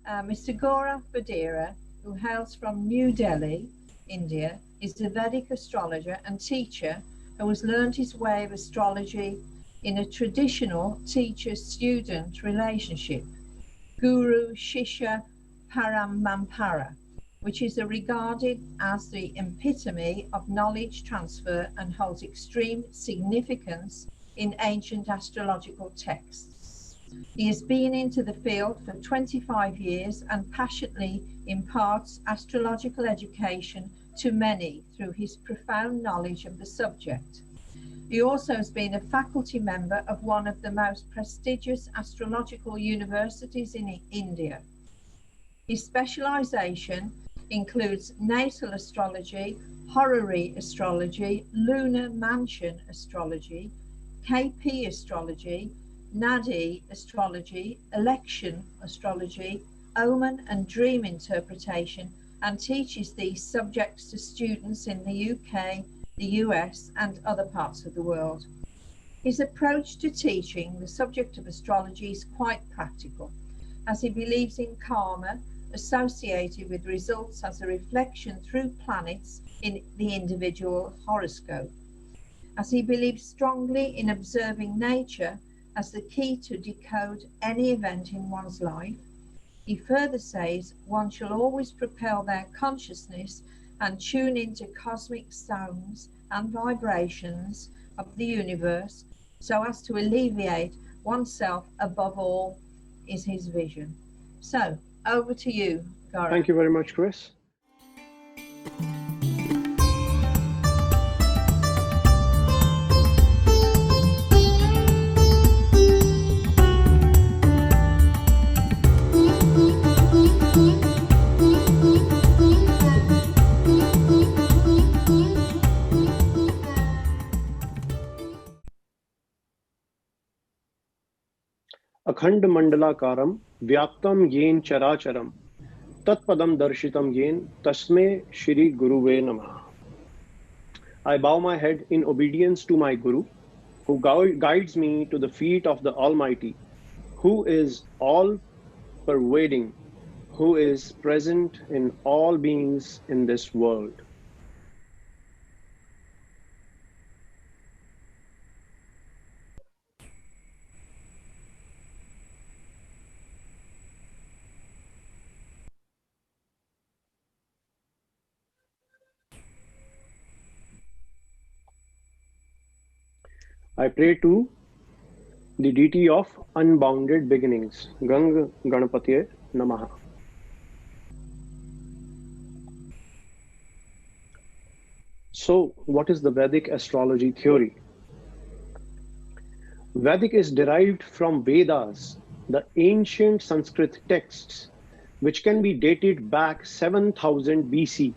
Mr. Gaurav Vadehra, who hails from New Delhi, India, is a Vedic astrologer and teacher who has learned his way of astrology in a traditional teacher-student relationship, Guru-Shishya Paramampara, which is regarded as the epitome of knowledge transfer and holds extreme significance in ancient astrological texts. He has been into the field for 25 years and passionately imparts astrological education to many through his profound knowledge of the subject. He also has been a faculty member of one of the most prestigious astrological universities in India. His specialisation includes Natal Astrology, Horary Astrology, Lunar Mansion Astrology, KP Astrology, Nadi Astrology, Election Astrology, Omen and Dream Interpretation, and teaches these subjects to students in the UK, the US and other parts of the world. His approach to teaching the subject of astrology is quite practical, as he believes in karma associated with results as a reflection through planets in the individual horoscope. As he believes strongly in observing nature as the key to decode any event in one's life, he further says one shall always propel their consciousness and tune into cosmic sounds and vibrations of the universe so as to alleviate oneself above all is his vision. So, over to you, Gaurav. Thank you very much, Chris. अखंड मंडलाकारं व्याप्तं येन चराचरं तत्पदं दर्शितं येन तस्मै श्री गुरुवे नमः. I bow my head in obedience to my Guru, who guides me to the feet of the Almighty, who is all-pervading, who is present in all beings in this world. I pray to the deity of unbounded beginnings, Gang Ganapatye Namaha. So, what is the Vedic astrology theory? Vedic is derived from Vedas, the ancient Sanskrit texts, which can be dated back 7000 BC.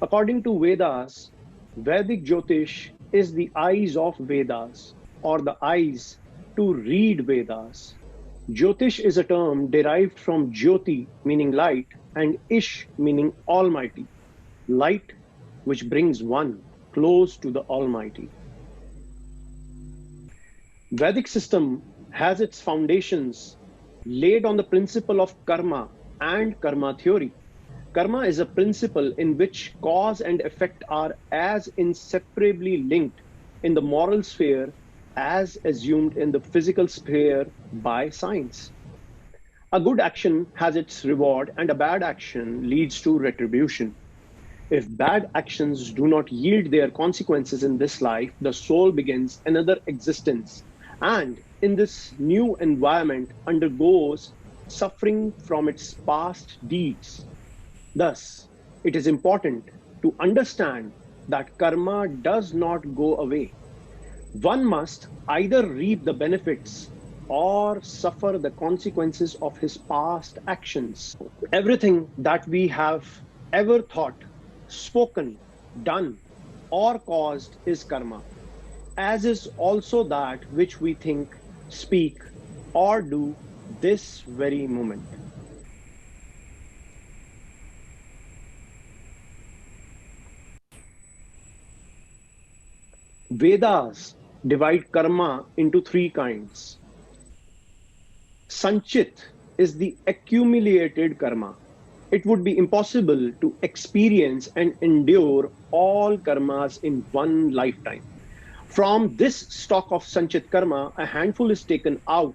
According to Vedas, Vedic Jyotish is the eyes of Vedas, or the eyes to read Vedas. Jyotish is a term derived from Jyoti, meaning light, and Ish, meaning almighty, light which brings one close to the Almighty. Vedic system has its foundations laid on the principle of karma and karma theory. Karma is a principle in which cause and effect are as inseparably linked in the moral sphere as assumed in the physical sphere by science. A good action has its reward and a bad action leads to retribution. If bad actions do not yield their consequences in this life, the soul begins another existence and in this new environment undergoes suffering from its past deeds. Thus, it is important to understand that karma does not go away. One must either reap the benefits or suffer the consequences of his past actions. Everything that we have ever thought, spoken, done, or caused is karma, as is also that which we think, speak, or do this very moment. Vedas divide karma into three kinds. Sanchit, is the accumulated karma. It would be impossible to experience and endure all karmas in one lifetime. From this stock of sanchit karma, a handful is taken out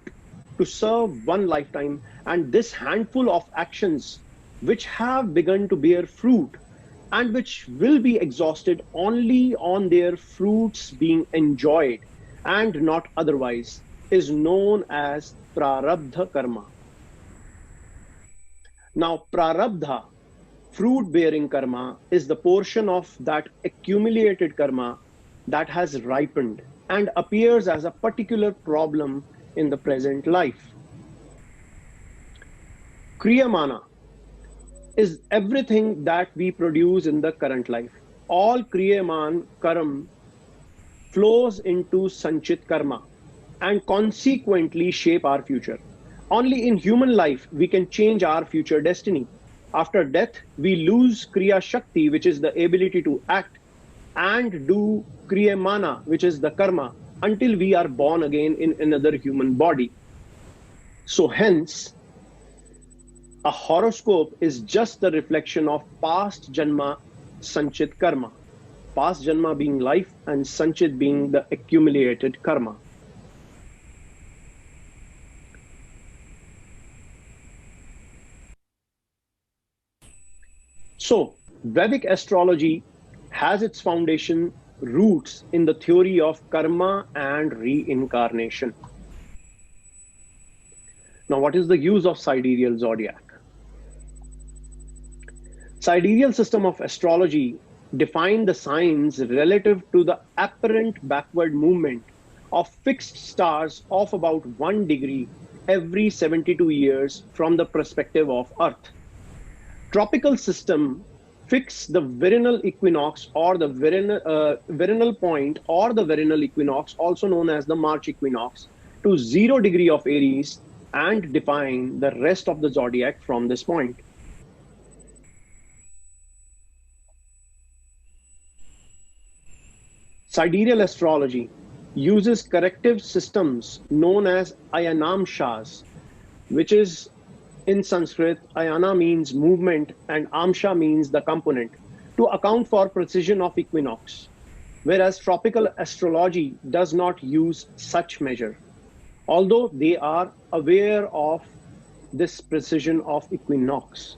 to serve one lifetime, and this handful of actions which have begun to bear fruit and which will be exhausted only on their fruits being enjoyed and not otherwise is known as prarabdha karma. Now, prarabdha, fruit bearing karma, is the portion of that accumulated karma that has ripened and appears as a particular problem in the present life. Kriyamana is everything that we produce in the current life. All Kriyaman Karam flows into Sanchit Karma and consequently shape our future. Only in human life we can change our future destiny. After death, we lose Kriya Shakti, which is the ability to act, and do Kriyamana, which is the karma, until we are born again in another human body. So hence, a horoscope is just the reflection of past janma sanchit karma. Past janma being life and sanchit being the accumulated karma. So, Vedic astrology has its foundation roots in the theory of karma and reincarnation. Now, what is the use of sidereal zodiac? Sidereal system of astrology define the signs relative to the apparent backward movement of fixed stars of about 1 degree every 72 years from the perspective of Earth. Tropical system fix the vernal equinox or the vernal point or the vernal equinox, also known as the March equinox, to 0 degree of Aries and define the rest of the zodiac from this point. Sidereal astrology uses corrective systems known as ayanamshas, which is in Sanskrit, ayana means movement and amsha means the component, to account for precision of equinox, whereas tropical astrology does not use such measure, although they are aware of this precision of equinox,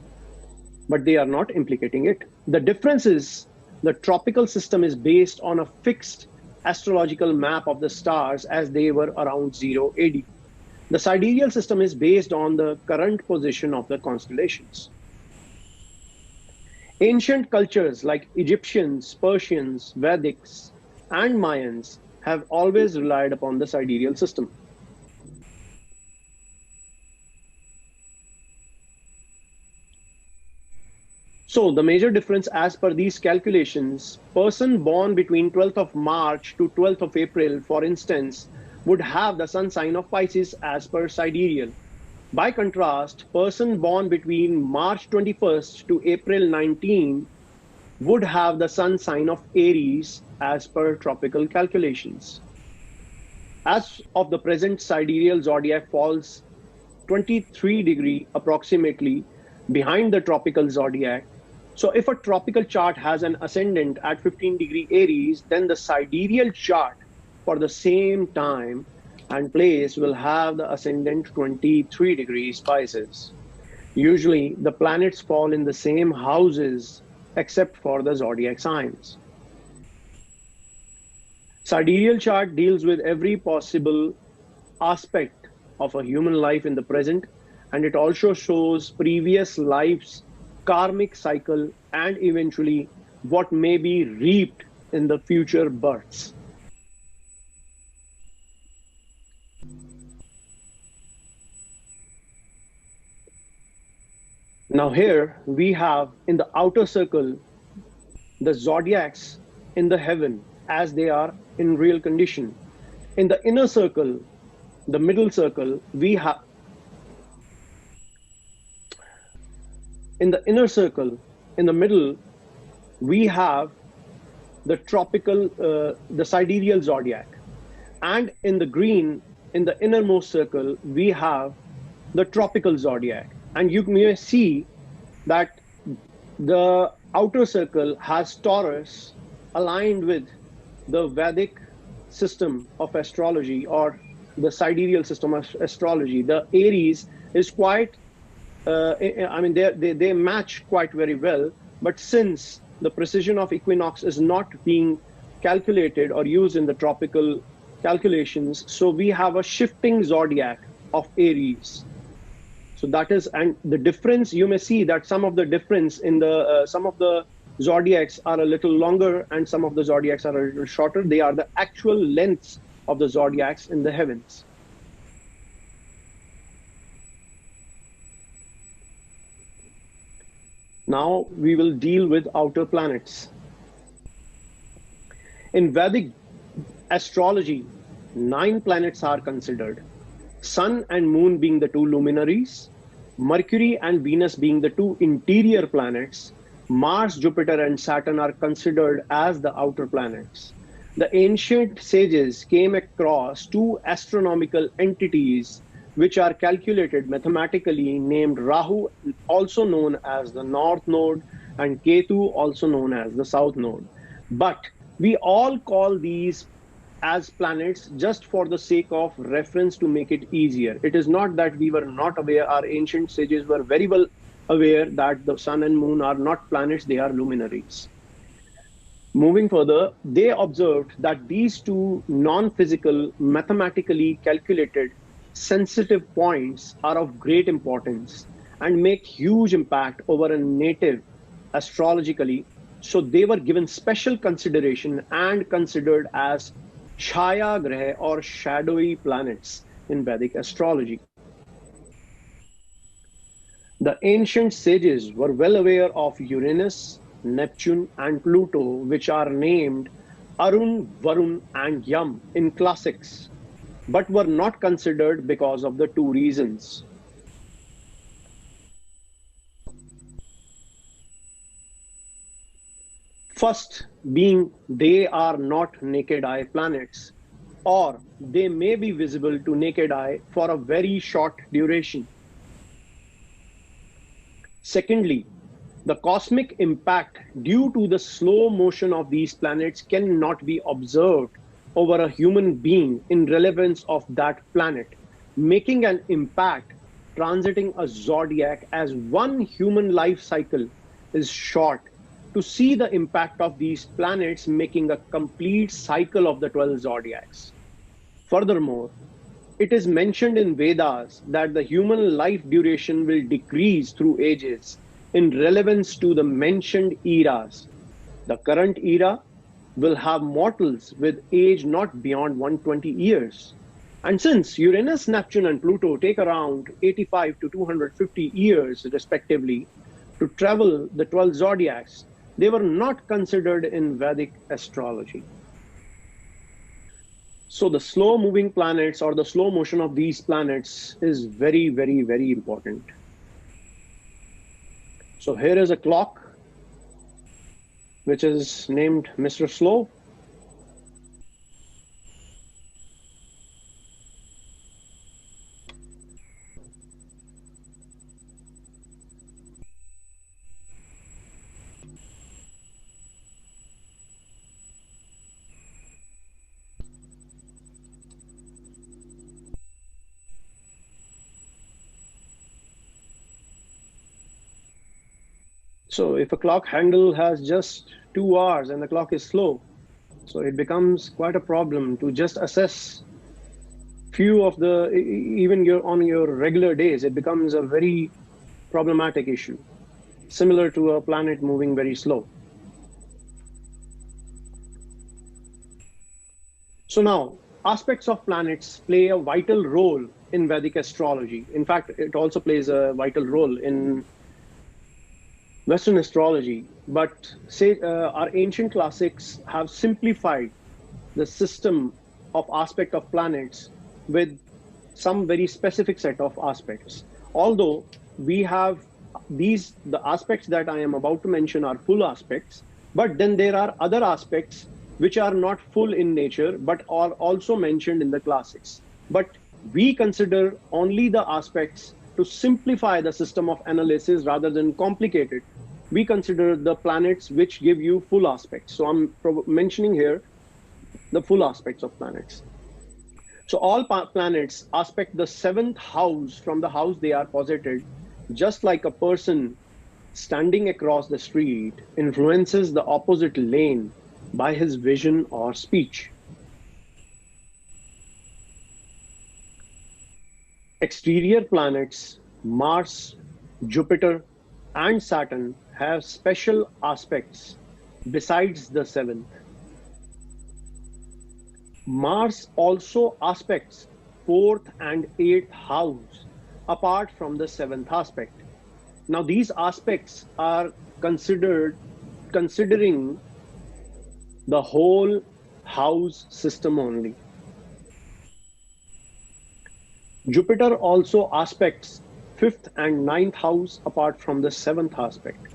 but they are not implicating it. The difference is the tropical system is based on a fixed astrological map of the stars as they were around 0 AD. The sidereal system is based on the current position of the constellations. Ancient cultures like Egyptians, Persians, Vedics, and Mayans have always relied upon the sidereal system. So the major difference as per these calculations, person born between 12th of March to 12th of April, for instance, would have the sun sign of Pisces as per sidereal. By contrast, person born between March 21st to April 19 would have the sun sign of Aries as per tropical calculations. As of the present, sidereal zodiac falls 23 degree approximately behind the tropical zodiac. So if a tropical chart has an ascendant at 15 degree Aries, then the sidereal chart for the same time and place will have the ascendant 23 degrees Pisces. Usually the planets fall in the same houses except for the zodiac signs. Sidereal chart deals with every possible aspect of a human life in the present, and it also shows previous lives, karmic cycle, and eventually what may be reaped in the future births. Now here we have in the outer circle the zodiacs in the heaven as they are in real condition. In the inner circle, the middle circle, we have in the inner circle, in the middle, we have the tropical, the sidereal zodiac. And in the green, in the innermost circle, we have the tropical zodiac. And you may see that the outer circle has Taurus aligned with the Vedic system of astrology, or the sidereal system of astrology. The Aries is quite, I mean, they match quite very well. But since the precision of equinox is not being calculated or used in the tropical calculations, so we have a shifting zodiac of Aries. So that is, and the difference, you may see that some of the difference in the some of the zodiacs are a little longer and some of the zodiacs are a little shorter. They are the actual lengths of the zodiacs in the heavens. Now we will deal with outer planets. In Vedic astrology, 9 planets are considered. Sun and Moon being the 2 luminaries, Mercury and Venus being the 2 interior planets, Mars, Jupiter, and Saturn are considered as the outer planets. The ancient sages came across 2 astronomical entities which are calculated mathematically, named Rahu, also known as the North Node, and Ketu, also known as the South Node. But we all call these as planets just for the sake of reference to make it easier. It is not that we were not aware. Our ancient sages were very well aware that the sun and moon are not planets, they are luminaries. Moving further, they observed that these 2 non-physical, mathematically calculated, sensitive points are of great importance and make huge impact over a native astrologically. So they were given special consideration and considered as Chaya Graha, or shadowy planets, in Vedic astrology. The ancient sages were well aware of Uranus, Neptune, and Pluto, which are named Arun, Varun, and Yam in classics, but were not considered because of the 2 reasons. First being they are not naked eye planets, or they may be visible to naked eye for a very short duration. Secondly, the cosmic impact due to the slow motion of these planets cannot be observed over a human being in relevance of that planet, making an impact transiting a zodiac as one human life cycle is short. To see the impact of these planets making a complete cycle of the 12 zodiacs. Furthermore, it is mentioned in Vedas that the human life duration will decrease through ages in relevance to the mentioned eras. The current era will have mortals with age not beyond 120 years. And since Uranus, Neptune, and Pluto take around 85 to 250 years, respectively, to travel the 12 zodiacs, they were not considered in Vedic astrology. So the slow moving planets, or the slow motion of these planets, is very, very, very important. So here is a clock which is named Mr. Slow. So if a clock handle has just 2 hours and the clock is slow, so it becomes quite a problem to just assess few of the, even on your regular days, it becomes a very problematic issue, similar to a planet moving very slow. So now, aspects of planets play a vital role in Vedic astrology. In fact, it also plays a vital role in Western astrology, but say our ancient classics have simplified the system of aspect of planets with some very specific set of aspects. Although we have the aspects that I am about to mention are full aspects, but then there are other aspects which are not full in nature, but are also mentioned in the classics. But We consider only the aspects to simplify the system of analysis rather than complicate it. We consider the planets which give you full aspects. So I'm mentioning here the full aspects of planets. So all planets aspect the seventh house from the house they are posited, just like a person standing across the street influences the opposite lane by his vision or speech. Exterior planets, Mars, Jupiter, and Saturn have special aspects besides the seventh. Mars also aspects fourth and eighth house apart from the seventh aspect. Now these aspects are considering the whole house system only. Jupiter also aspects fifth and ninth house apart from the seventh aspect.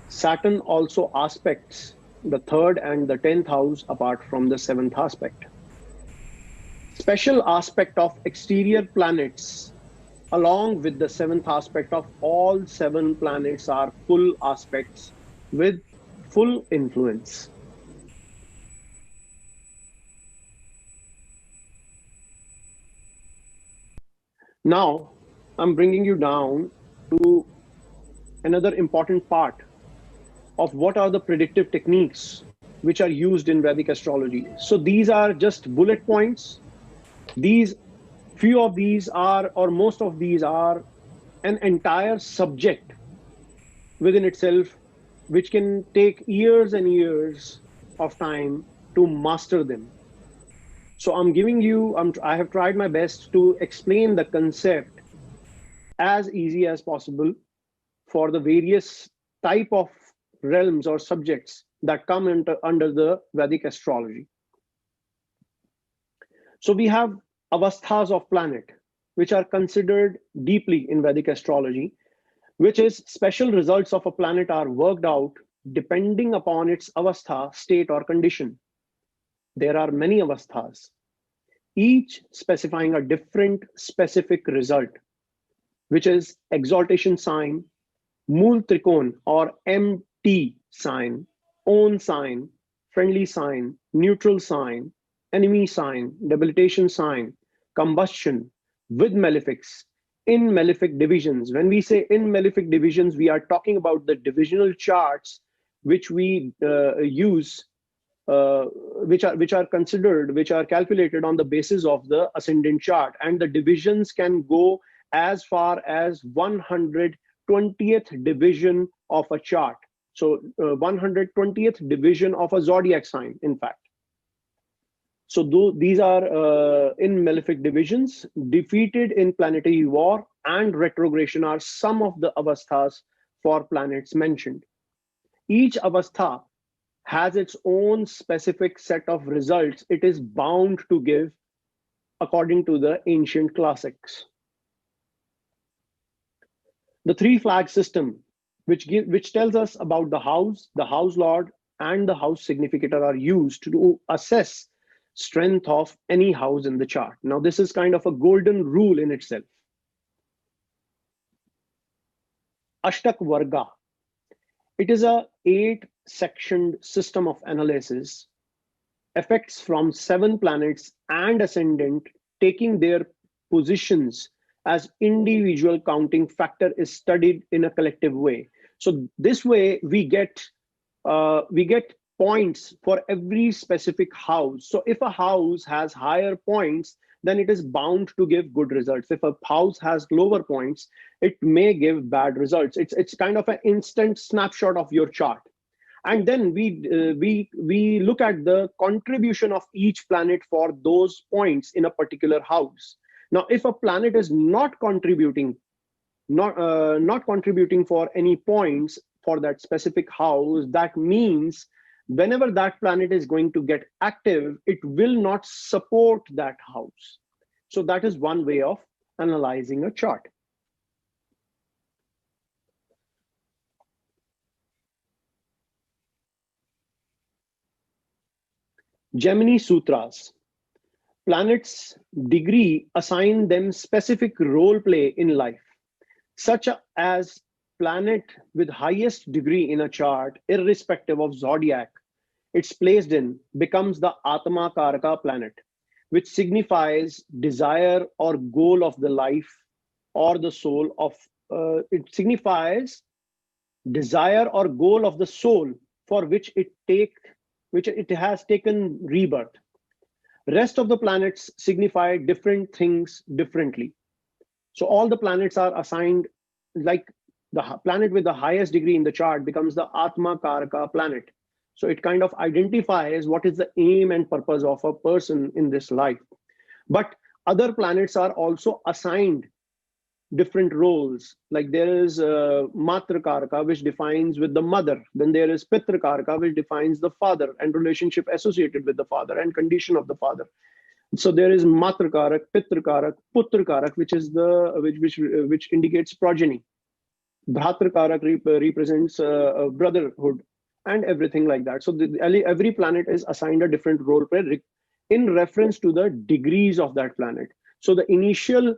Saturn also aspects the third and the 10th house apart from the seventh aspect. Special aspect of exterior planets along with the seventh aspect of all seven planets are full aspects with full influence. Now, I'm bringing you down to another important part of what are the predictive techniques which are used in Vedic astrology. So these are just bullet points. These few of these are, or most of these are, an entire subject within itself, which can take years and years of time to master them. So I'm giving you, I have tried my best to explain the concept as easy as possible for the various type of realms or subjects that come under the Vedic astrology. So we have avasthas of planet, which are considered deeply in Vedic astrology, which is special results of a planet are worked out depending upon its avastha, state or condition. There are many avasthas, each specifying a different specific result, which is exaltation sign, Mool Trikon or MT sign, own sign, friendly sign, neutral sign, enemy sign, debilitation sign, combustion, with malefics, in malefic divisions. When we say in malefic divisions, we are talking about the divisional charts which we use, which are considered, which are calculated on the basis of the ascendant chart, and the divisions can go as far as 120th division of a chart. So 120th division of a zodiac sign, in fact. So these are in malefic divisions. Defeated in planetary war and retrogression are some of the avasthas for planets mentioned. Each avastha has its own specific set of results it is bound to give according to the ancient classics. The three flag system, which tells us about the house lord, and the house significator, are used to assess strength of any house in the chart. Now, this is kind of a golden rule in itself. Ashtak Varga. It is a 8-sectioned system of analysis, effects from 7 planets and ascendant taking their positions as individual counting factor is studied in a collective way. So this way we get points for every specific house. So if a house has higher points, then it is bound to give good results. If a house has lower points, it may give bad results. It's kind of an instant snapshot of your chart. And then we look at the contribution of each planet for those points in a particular house. Now, if a planet is not contributing for any points for that specific house, that means whenever that planet is going to get active, it will not support that house. So that is one way of analyzing a chart. Gemini Sutras. Planets' degree assign them specific role play in life, such as planet with highest degree in a chart, irrespective of zodiac it's placed in, becomes the Atma Karaka planet, which signifies desire or goal of the life or the soul of, it signifies desire or goal of the soul for which it has taken rebirth. Rest of the planets signify different things differently. So all the planets are assigned, like the planet with the highest degree in the chart becomes the Atma Karaka planet. So it kind of identifies what is the aim and purpose of a person in this life. But other planets are also assigned different roles. Like there is Matra Karaka, which defines with the mother. Then there is Pitra Karaka, which defines the father and relationship associated with the father and condition of the father. So there is Matrakarak, Pitrakarak, Putrakarak, which is the which indicates progeny. Bhratrakarak represents brotherhood and everything like that. So every planet is assigned a different role play in reference to the degrees of that planet. So the initial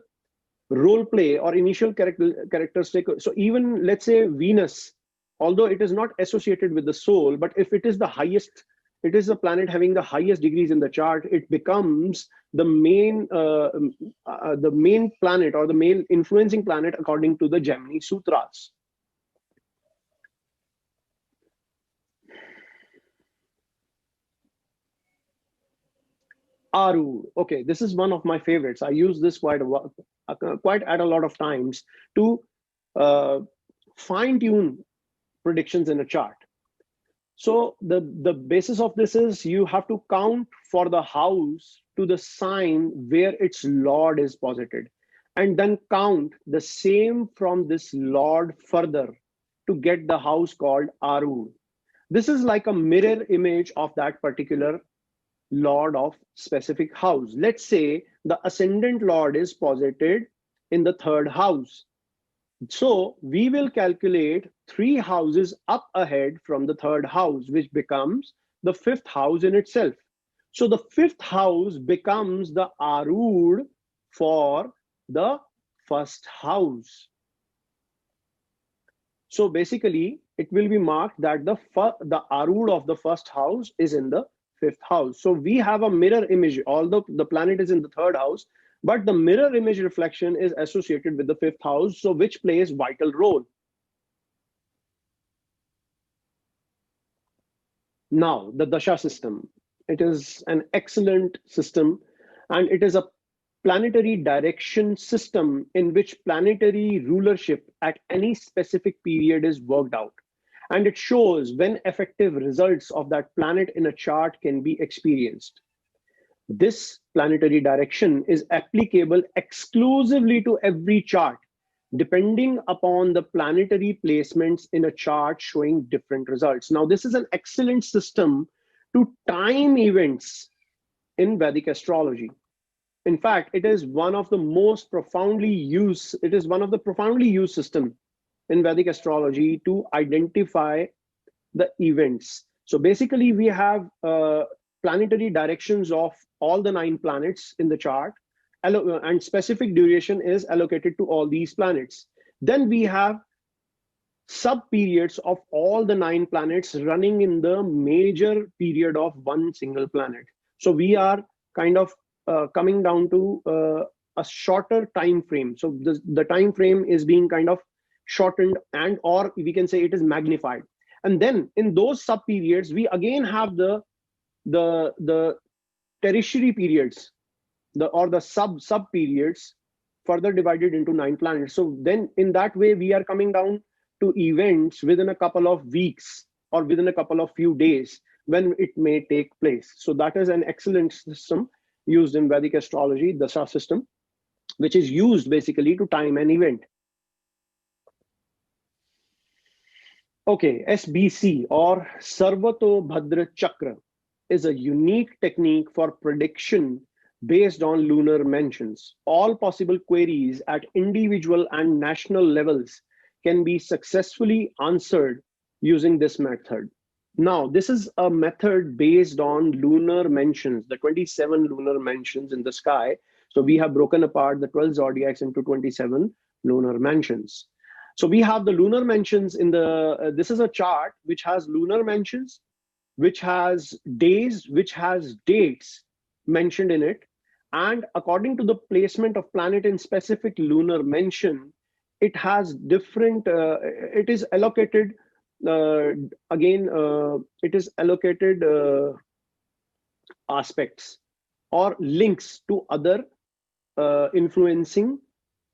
role play or initial characteristic. So even let's say Venus, although it is not associated with the soul, but if it is the highest, it is the planet having the highest degrees in the chart, it becomes the main planet or the main influencing planet according to the Gemini Sutras. Aru. Okay, this is one of my favorites. I use this quite at a lot of times to fine tune predictions in a chart. So the basis of this is you have to count for the house to the sign where its lord is posited, and then count the same from this lord further to get the house called Aru. This is like a mirror image of that particular lord of specific house. Let's say the ascendant lord is posited in the third house. So we will calculate 3 houses up ahead from the third house, which becomes the 5th house in itself. So the 5th house becomes the Arud for the first house. So basically, it will be marked that the Arud of the first house is in the 5th house. So we have a mirror image, although the planet is in the third house, but the mirror image reflection is associated with the 5th house, so which plays vital role. Now, the Dasha system. It is an excellent system, and it is a planetary direction system in which planetary rulership at any specific period is worked out. And it shows when effective results of that planet in a chart can be experienced. This planetary direction is applicable exclusively to every chart, depending upon the planetary placements in a chart showing different results. Now, this is an excellent system to time events in Vedic astrology. In fact, it is one of the most profoundly used, it is one of the profoundly used system in Vedic astrology to identify the events. So basically we have planetary directions of all the 9 planets in the chart, and specific duration is allocated to all these planets. Then we have sub periods of all the 9 planets running in the major period of one single planet. So we are kind of coming down to a shorter time frame. So the time frame is being kind of shortened, and or we can say it is magnified. And then in those sub periods, we again have the tertiary periods, the sub periods further divided into 9 planets. So then in that way, we are coming down to events within a couple of weeks or within a couple of few days when it may take place. So that is an excellent system used in Vedic astrology, the Dasha system, which is used basically to time an event. Okay, SBC or Sarvato Bhadra Chakra is a unique technique for prediction based on lunar mansions. All possible queries at individual and national levels can be successfully answered using this method. Now, this is a method based on lunar mentions, the 27 lunar mentions in the sky. So we have broken apart the 12 zodiacs into 27 lunar mentions. So we have the lunar mentions in the, this is a chart which has lunar mentions, which has days, which has dates mentioned in it. And according to the placement of planet in specific lunar mention, it has different, it is allocated, uh, again, it is allocated aspects or links to other influencing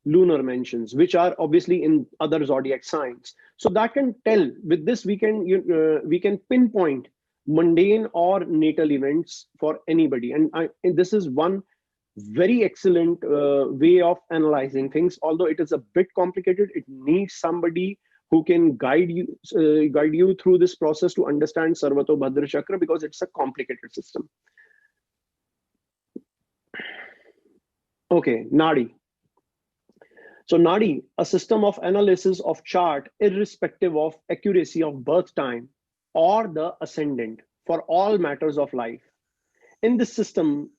lunar mentions, which are obviously in other zodiac signs. So that can tell, with this we can pinpoint mundane or natal events for anybody. And this is one very excellent way of analyzing things. Although it is a bit complicated, it needs somebody who can guide you through this process to understand Sarvato Bhadra Chakra, because it's a complicated system. Okay, Nadi. So Nadi, a system of analysis of chart irrespective of accuracy of birth time or the ascendant for all matters of life. In this system,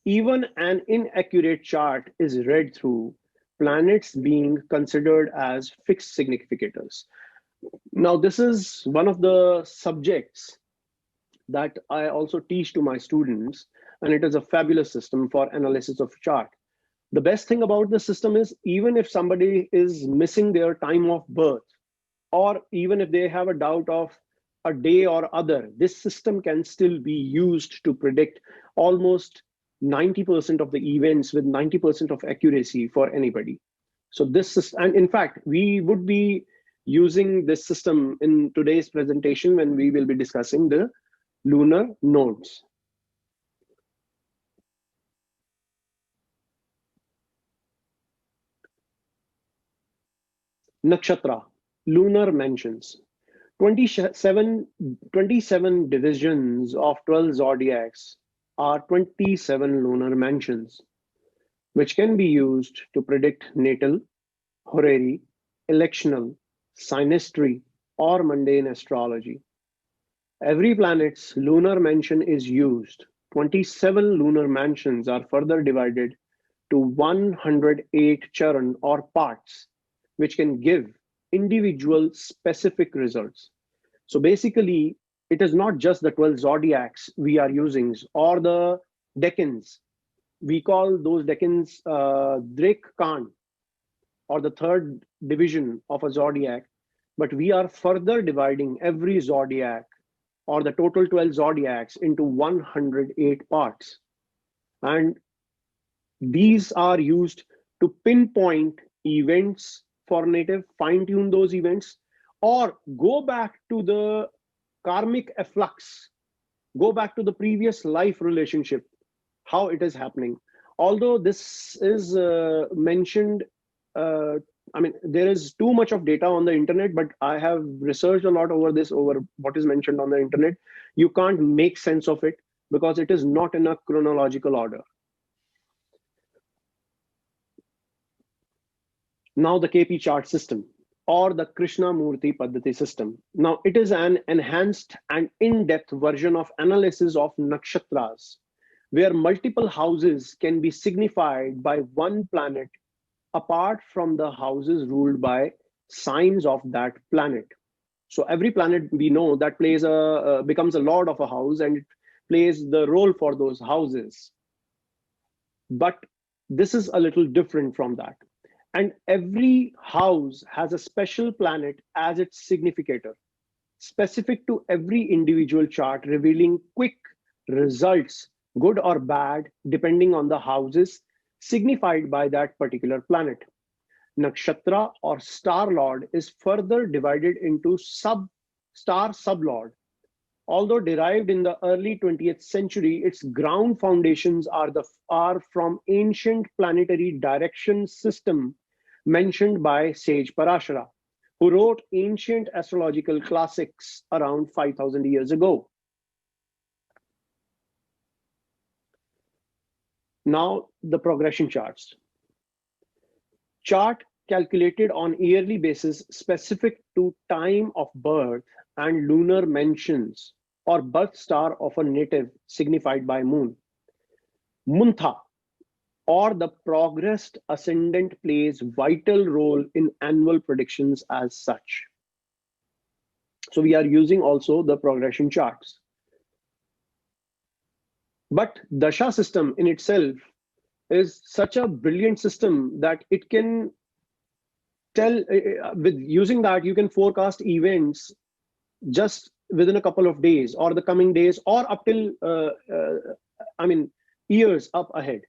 even an inaccurate chart is read through, planets being considered as fixed significators. Now, this is one of the subjects that I also teach to my students, and it is a fabulous system for analysis of chart. The best thing about the system is, even if somebody is missing their time of birth, or even if they have a doubt of a day or other, this system can still be used to predict almost 90% of the events with 90% of accuracy for anybody. So this is, and in fact, we would be using this system in today's presentation when we will be discussing the lunar nodes. Nakshatra, lunar mentions. 27 divisions of 12 zodiacs are 27 lunar mentions, which can be used to predict natal, horary, electional, synastry, or mundane astrology. Every planet's lunar mention is used. 27 lunar mansions are further divided to 108 charan or parts, which can give individual specific results. So basically, it is not just the 12 zodiacs we are using or the decans. We call those decans Drake Khan, or the third division of a zodiac, but we are further dividing every zodiac or the total 12 zodiacs into 108 parts. And these are used to pinpoint events for native, fine tune those events, or go back to the karmic efflux, go back to the previous life relationship, how it is happening. Although this is mentioned, I mean, there is too much of data on the internet, but I have researched a lot over this, over what is mentioned on the internet. You can't make sense of it because it is not in a chronological order. Now the KP chart system, or the Krishnamurti Paddhati system. Now it is an enhanced and in-depth version of analysis of nakshatras, where multiple houses can be signified by one planet apart from the houses ruled by signs of that planet. So every planet we know that plays becomes a lord of a house, and it plays the role for those houses. But this is a little different from that. And every house has a special planet as its significator, specific to every individual chart, revealing quick results, good or bad, depending on the houses signified by that particular planet. Nakshatra or star lord is further divided into star sublord. Although derived in the early 20th century, its ground foundations are from ancient planetary direction system mentioned by sage Parashara, who wrote ancient astrological classics around 5,000 years ago. Now, the progression charts. Chart calculated on yearly basis specific to time of birth and lunar mansions or birth star of a native signified by moon. Muntha or the progressed ascendant plays vital role in annual predictions as such. So we are using also the progression charts. But Dasha system in itself is such a brilliant system that it can tell, with using that, you can forecast events just within a couple of days or the coming days or up till, years up ahead.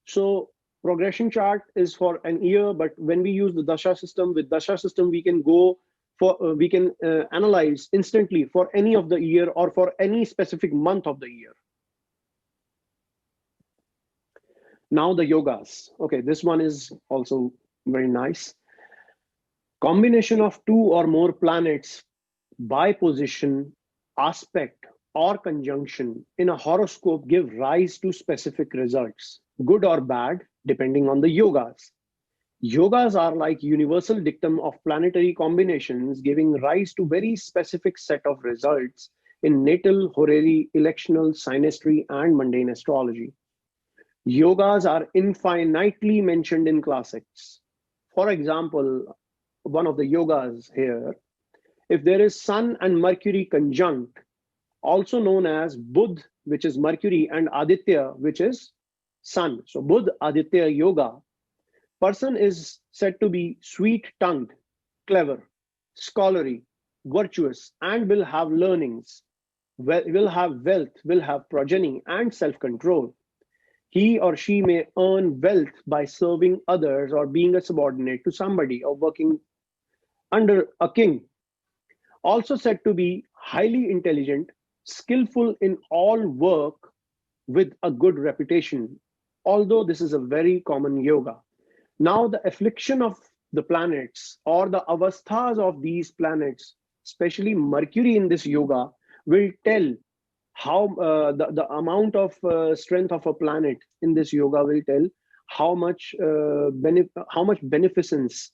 So progression chart is for an year, but when we use the Dasha system, with Dasha system, we can go for, we can analyze instantly for any of the year or for any specific month of the year. Now the yogas. Okay, this one is also very nice. Combination of two or more planets by position, aspect, or conjunction in a horoscope give rise to specific results, good or bad, depending on the yogas. Yogas are like universal dictum of planetary combinations, giving rise to very specific set of results in natal, horary, electional, synastry, and mundane astrology. Yogas are infinitely mentioned in classics. For example, one of the yogas here, if there is Sun and Mercury conjunct, also known as Budh, which is Mercury, and Aditya, which is Sun. So Budh Aditya Yoga, person is said to be sweet-tongued, clever, scholarly, virtuous, and will have learnings, will have wealth, will have progeny, and self-control. He or she may earn wealth by serving others or being a subordinate to somebody or working under a king. Also said to be highly intelligent, skillful in all work with a good reputation, although this is a very common yoga. Now the affliction of the planets or the avasthas of these planets, especially Mercury in this yoga, will tell how the amount of strength of a planet in this yoga will tell how much beneficence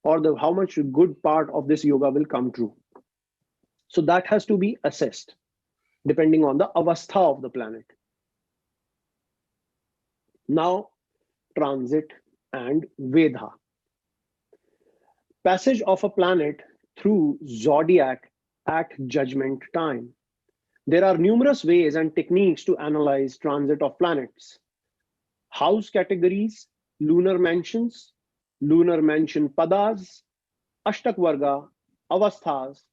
or how much good part of this yoga will come true. So that has to be assessed depending on the avastha of the planet. Now, transit and Vedha. Passage of a planet through zodiac at judgment time. There are numerous ways and techniques to analyze transit of planets. House categories, lunar mansions, lunar mansion padas, ashtakvarga, avasthas,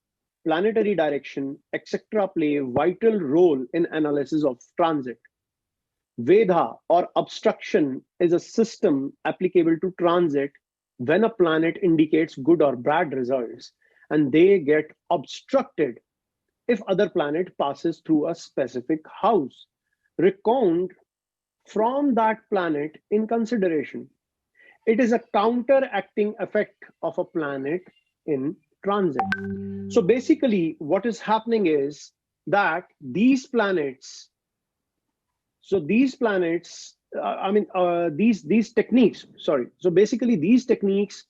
planetary direction, etc. play a vital role in analysis of transit. Vedha or obstruction is a system applicable to transit when a planet indicates good or bad results and they get obstructed if other planet passes through a specific house. Recount from that planet in consideration. It is a counteracting effect of a planet in transit. So basically what is happening is that these planets, these techniques, so basically these techniques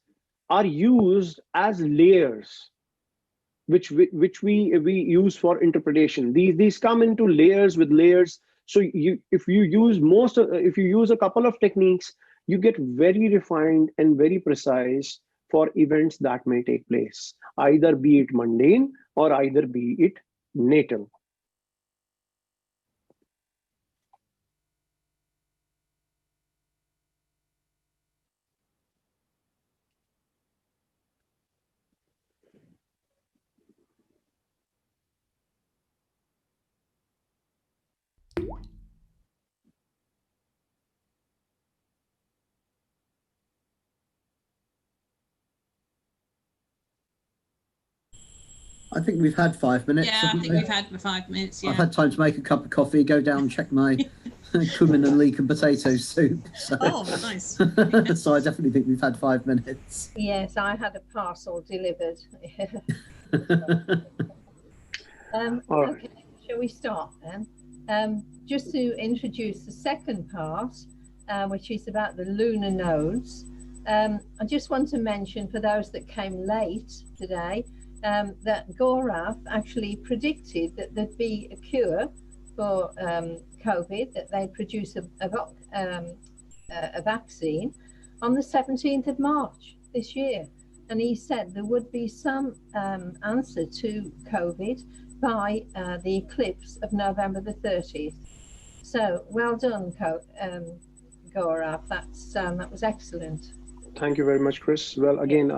are used as layers which we use for interpretation. These come into layers with layers. So if you use a couple of techniques, you get very refined and very precise for events that may take place, either be it mundane or either be it natal. I think we've had 5 minutes. Yeah, I think we've had 5 minutes. Yeah. I've had time to make a cup of coffee, go down and check my cumin and leek and potato soup. So. Oh, nice. So I definitely think we've had 5 minutes. Yes, I had a parcel delivered. Okay, shall we start then? Just to introduce the second part, which is about the lunar nodes. I just want to mention for those that came late today, that Gaurav actually predicted that there'd be a cure for COVID, that they produce a vaccine on the 17th of March this year. And he said there would be some answer to COVID by the eclipse of November the 30th. So well done, Gaurav. That was excellent. Thank you very much, Chris. Well, again,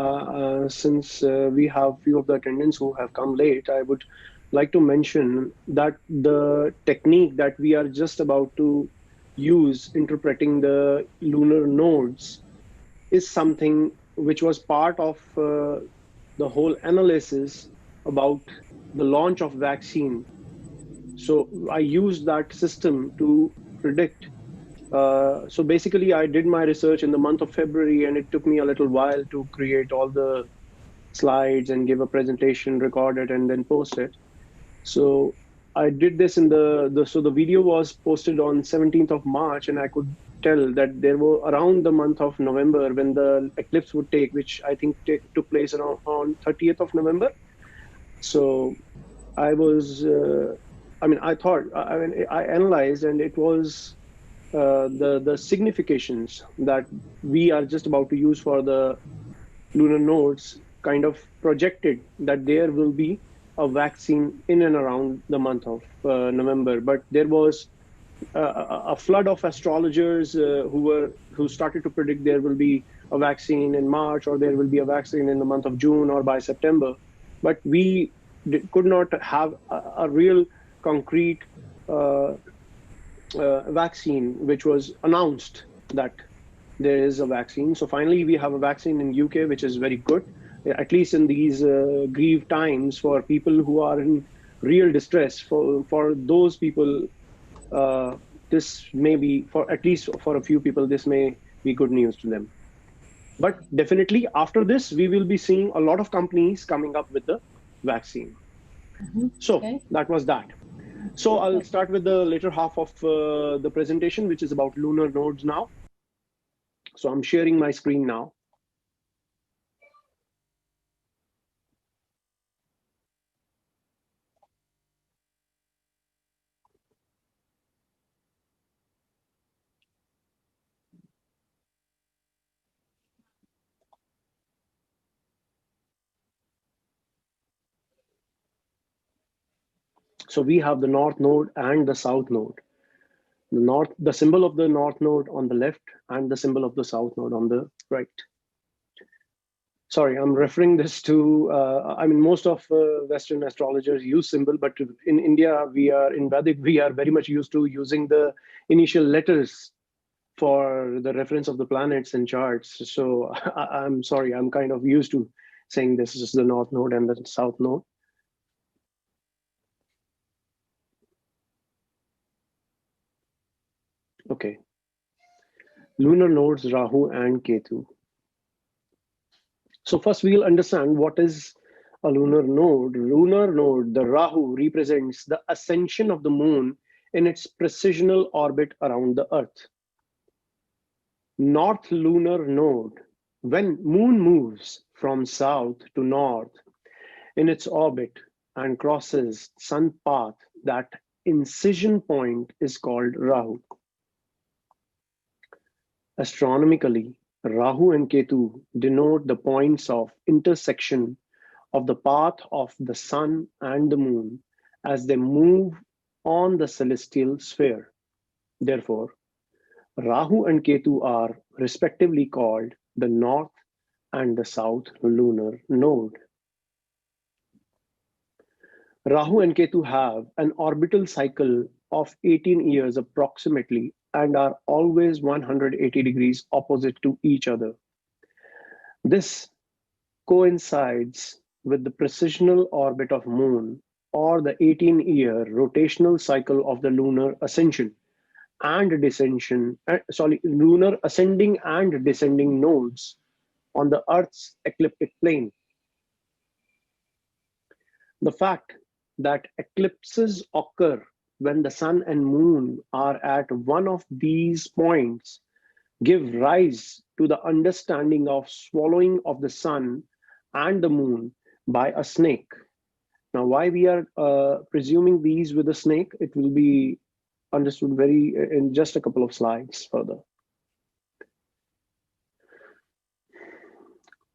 since we have few of the attendants who have come late, I would like to mention that the technique that we are just about to use interpreting the lunar nodes is something which was part of the whole analysis about the launch of vaccine. So I used that system to predict. So basically, I did my research in the month of February, and it took me a little while to create all the slides and give a presentation, record it, and then post it. So I did this in so the video was posted on 17th of March, and I could tell that there were around the month of November when the eclipse would take, which I think took place around on 30th of November. So I was, I analyzed, and it was the significations that we are just about to use for the lunar nodes kind of projected that there will be a vaccine in and around the month of November. But there was a flood of astrologers who started to predict there will be a vaccine in March, or there will be a vaccine in the month of June or by September. But we could not have a real concrete vaccine which was announced that there is a vaccine. So finally we have a vaccine in UK, which is very good, at least in these grieved times for people who are in real distress. For those people, this may be, for at least for a few people, this may be good news to them. But definitely after this, we will be seeing a lot of companies coming up with the vaccine. So that was that. So I'll start with the later half of the presentation, which is about lunar nodes now. So I'm sharing my screen now. So we have the north node and the south node. The symbol of the north node on the left and the symbol of the south node on the right. Sorry, I'm referring this to, most of Western astrologers use symbol, but in India, in Vedic, we are very much used to using the initial letters for the reference of the planets and charts. So I'm sorry, I'm kind of used to saying this is the north node and the south node. Okay. Lunar nodes, Rahu and Ketu. So first we'll understand what is a lunar node. Lunar node, the Rahu, represents the ascension of the moon in its precisional orbit around the Earth. North lunar node, when moon moves from south to north in its orbit and crosses sun path, that incision point is called Rahu. Astronomically, Rahu and Ketu denote the points of intersection of the path of the sun and the moon as they move on the celestial sphere. Therefore, Rahu and Ketu are respectively called the north and the south lunar node. Rahu and Ketu have an orbital cycle of 18 years approximately and are always 180 degrees opposite to each other. This coincides with the precessional orbit of moon, or the 18-year rotational cycle of the lunar ascension and lunar ascending and descending nodes on the Earth's ecliptic plane. The fact that eclipses occur when the sun and moon are at one of these points give rise to the understanding of swallowing of the sun and the moon by a snake. Now, why we are presuming these with a snake, it will be understood in just a couple of slides further.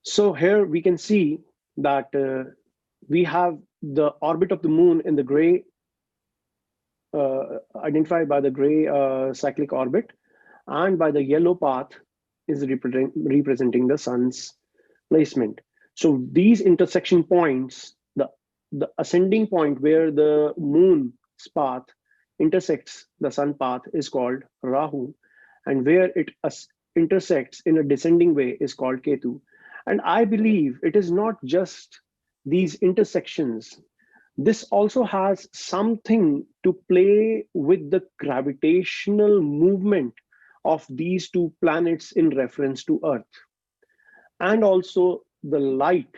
So here we can see that we have the orbit of the moon in the gray, identified by the gray cyclic orbit, and by the yellow path is representing the sun's placement. So these intersection points, the ascending point where the moon's path intersects the sun path is called Rahu, and where it intersects in a descending way is called Ketu. And I believe it is not just these intersections. This also has something to play with the gravitational movement of these two planets in reference to Earth. And also the light,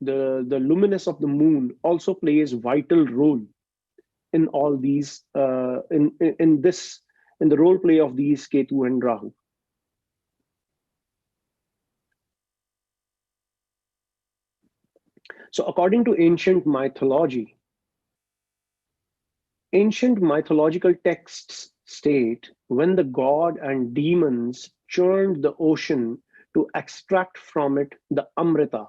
the luminous of the moon also plays vital role in all these, in the role play of these Ketu and Rahu. So according to ancient mythological texts state when the god and demons churned the ocean to extract from it the Amrita,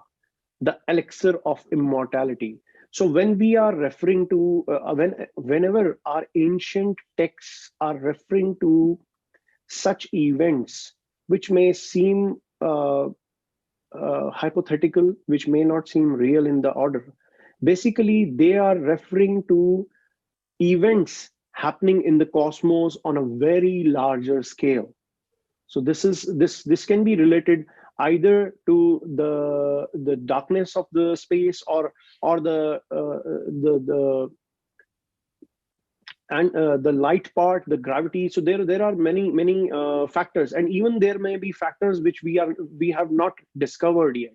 the elixir of immortality. So when we are referring to, whenever our ancient texts are referring to such events, which may seem hypothetical, which may not seem real in the order, basically they are referring to events happening in the cosmos on a very larger scale. So this can be related either to the darkness of the space or the light part, the gravity. So there are many factors, and even there may be factors which we have not discovered yet.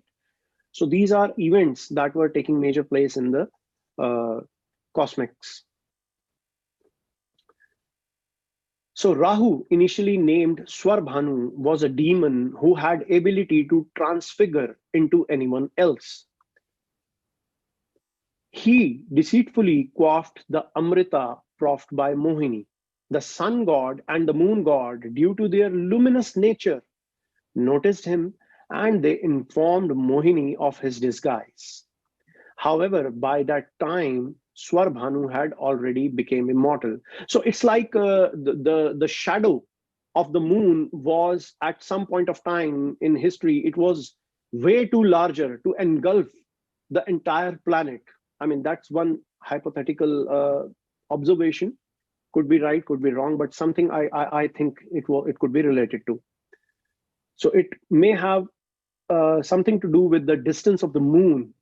So these are events that were taking major place in the cosmics. So Rahu, initially named Swarbhanu, was a demon who had ability to transfigure into anyone else. He deceitfully quaffed the Amrita proffered by Mohini. The sun god and the moon god, due to their luminous nature, noticed him, and they informed Mohini of his disguise. However, by that time, Swarbhanu had already become immortal. So it's like the shadow of the moon was at some point of time in history, it was way too larger to engulf the entire planet. I mean, that's one hypothetical observation. Could be right, could be wrong, but something I think it could be related to. So it may have something to do with the distance of the moon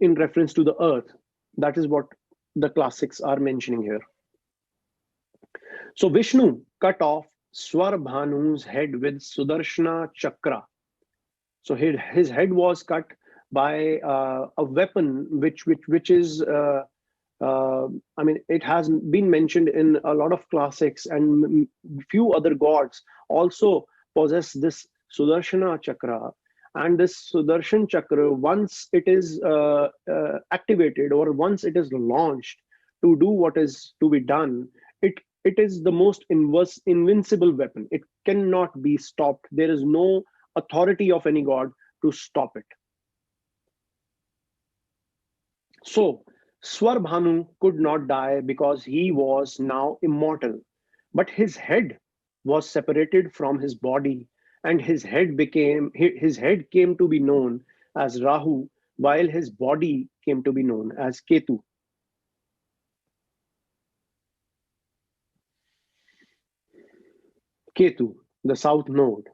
in reference to the Earth. That is what the classics are mentioning here. So Vishnu cut off Swarbhanu's head with Sudarshana Chakra. So his head was cut by a weapon which is I mean, it has been mentioned in a lot of classics, and few other gods also possess this Sudarshana Chakra. And this Sudarshan Chakra, once it is activated or once it is launched to do what is to be done, it is the most invincible weapon. It cannot be stopped. There is no authority of any god to stop it. So Swarbhanu could not die because he was now immortal, but his head was separated from his body, and his head came to be known as Rahu, while his body came to be known as Ketu. Ketu, the south node.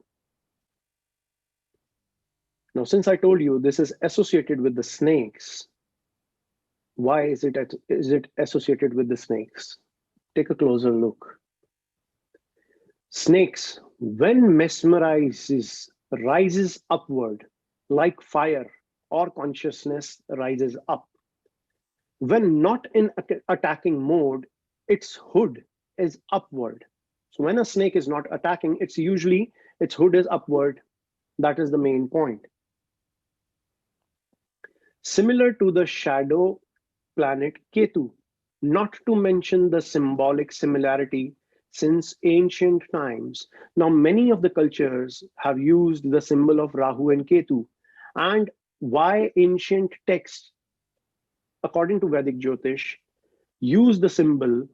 Now, since I told you this is associated with the snakes, why is it associated with the snakes? Take a closer look. Snakes, when mesmerizes, rises upward like fire, or consciousness rises up. When not in attacking mode, its hood is upward. So when a snake is not attacking, it's usually its hood is upward. That is the main point. similar to the shadow planet Ketu, not to mention the symbolic similarity since ancient times. Now, many of the cultures have used the symbol of Rahu and Ketu, and why ancient texts, according to Vedic Jyotish, use the symbol,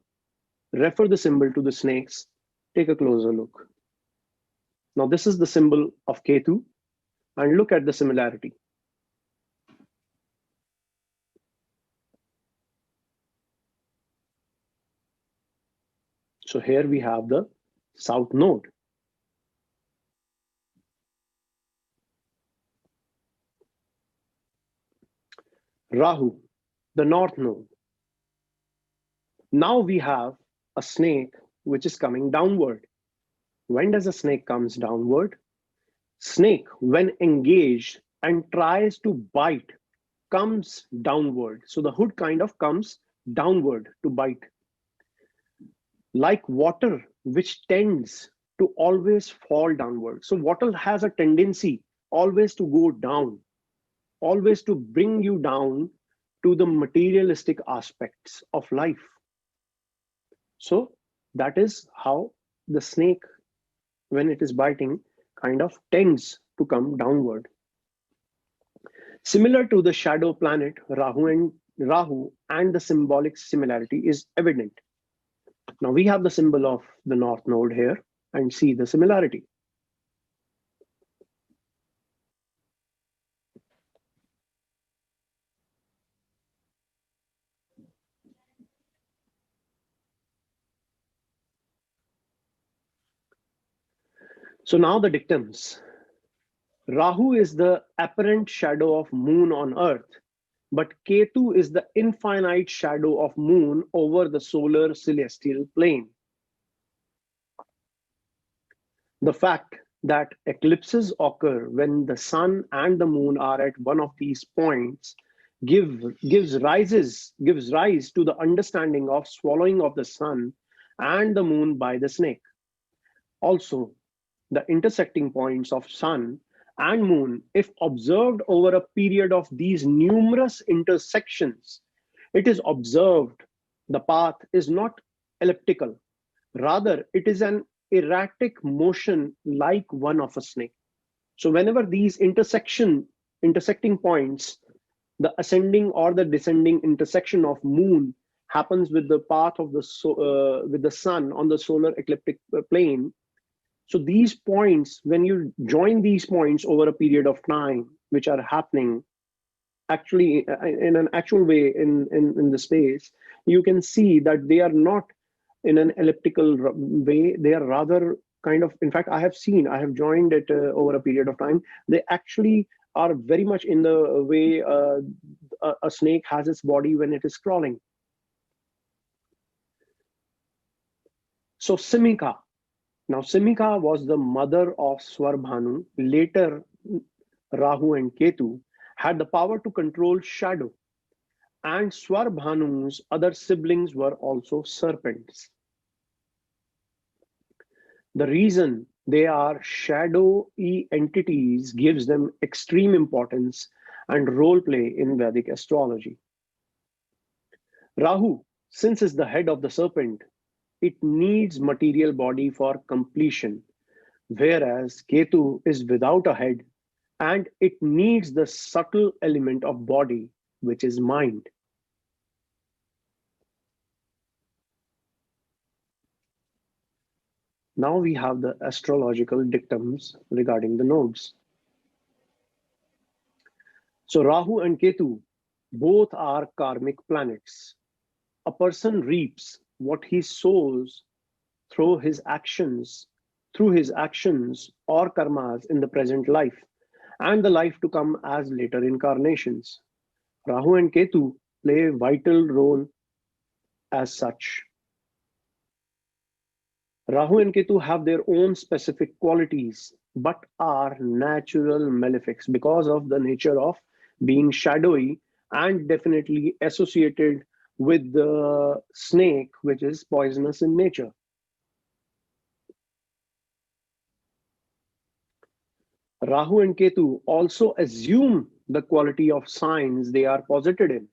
refer the symbol to the snakes. Take a closer look. Now, this is the symbol of Ketu, and look at the similarity. So here we have the south node. Rahu, the north node. Now we have a snake which is coming downward. When does a snake comes downward? Snake, when engaged and tries to bite, comes downward. So the hood kind of comes downward to bite. Like water, which tends to always fall downward. So water has a tendency always to go down, always to bring you down to the materialistic aspects of life. So that is how the snake, when it is biting, kind of tends to come downward. Similar to the shadow planet, Rahu and the symbolic similarity is evident. Now we have the symbol of the north node here and see the similarity. So now the dictums. Rahu is the apparent shadow of moon on earth, but Ketu is the infinite shadow of moon over the solar celestial plane. The fact that eclipses occur when the sun and the moon are at one of these points gives rise to the understanding of swallowing of the sun and the moon by the snake. Also, the intersecting points of sun and moon, if observed over a period of these numerous intersections, it is observed the path is not elliptical. Rather, it is an erratic motion like one of a snake. So whenever these intersecting points, the ascending or the descending intersection of moon happens with the path of with the sun on the solar ecliptic plane. So these points, when you join these points over a period of time, which are happening actually in an actual way in the space, you can see that they are not in an elliptical way. They are rather kind of, in fact, I have joined it over a period of time. They actually are very much in the way a snake has its body when it is crawling. So Simika. Now Simika was the mother of Swarbhanu. Later, Rahu and Ketu had the power to control shadow. And Swarbhanu's other siblings were also serpents. The reason they are shadowy entities gives them extreme importance and role play in Vedic astrology. Rahu, since is the head of the serpent, it needs material body for completion, whereas Ketu is without a head and it needs the subtle element of body, which is mind. Now we have the astrological dictums regarding the nodes. So Rahu and Ketu, both are karmic planets. A person reaps what he sows through his actions or karmas in the present life and the life to come as later incarnations. Rahu and Ketu play a vital role as such. Rahu and Ketu have their own specific qualities, but are natural malefics because of the nature of being shadowy and definitely associated with the snake, which is poisonous in nature. Rahu and Ketu also assume the quality of signs they are posited in.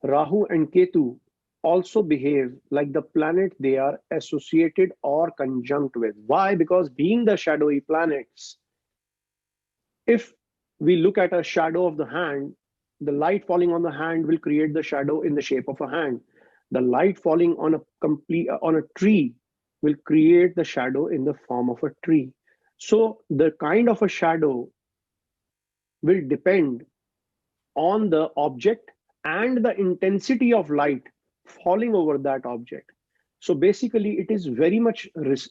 Rahu and Ketu also behave like the planet they are associated or conjunct with. Why? Because being the shadowy planets, if we look at a shadow of the hand, the light falling on the hand will create the shadow in the shape of a hand. The light falling on a tree will create the shadow in the form of a tree. So the kind of a shadow will depend on the object and the intensity of light falling over that object. So basically, it is very much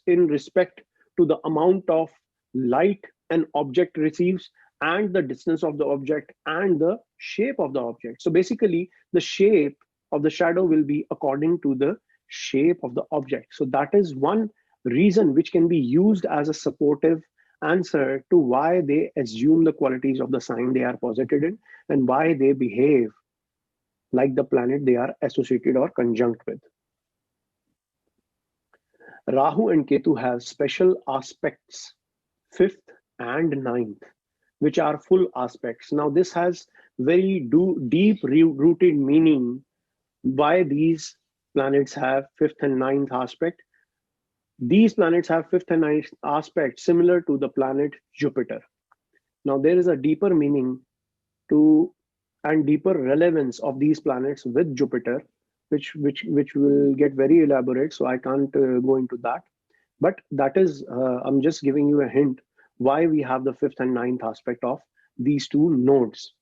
in respect to the amount of light an object receives and the distance of the object and the shape of the object. So basically, the shape of the shadow will be according to the shape of the object. So that is one reason which can be used as a supportive answer to why they assume the qualities of the sign they are posited in and why they behave like the planet they are associated or conjunct with. Rahu and Ketu have special aspects, 5th and 9th, which are full aspects. Now, this has very deep rooted meaning why these planets have 5th and 9th aspect. These planets have 5th and 9th aspect similar to the planet Jupiter. Now, there is a deeper meaning to and deeper relevance of these planets with Jupiter, which will get very elaborate. So I can't go into that. But that is, I'm just giving you a hint why we have the 5th and 9th aspect of these two nodes.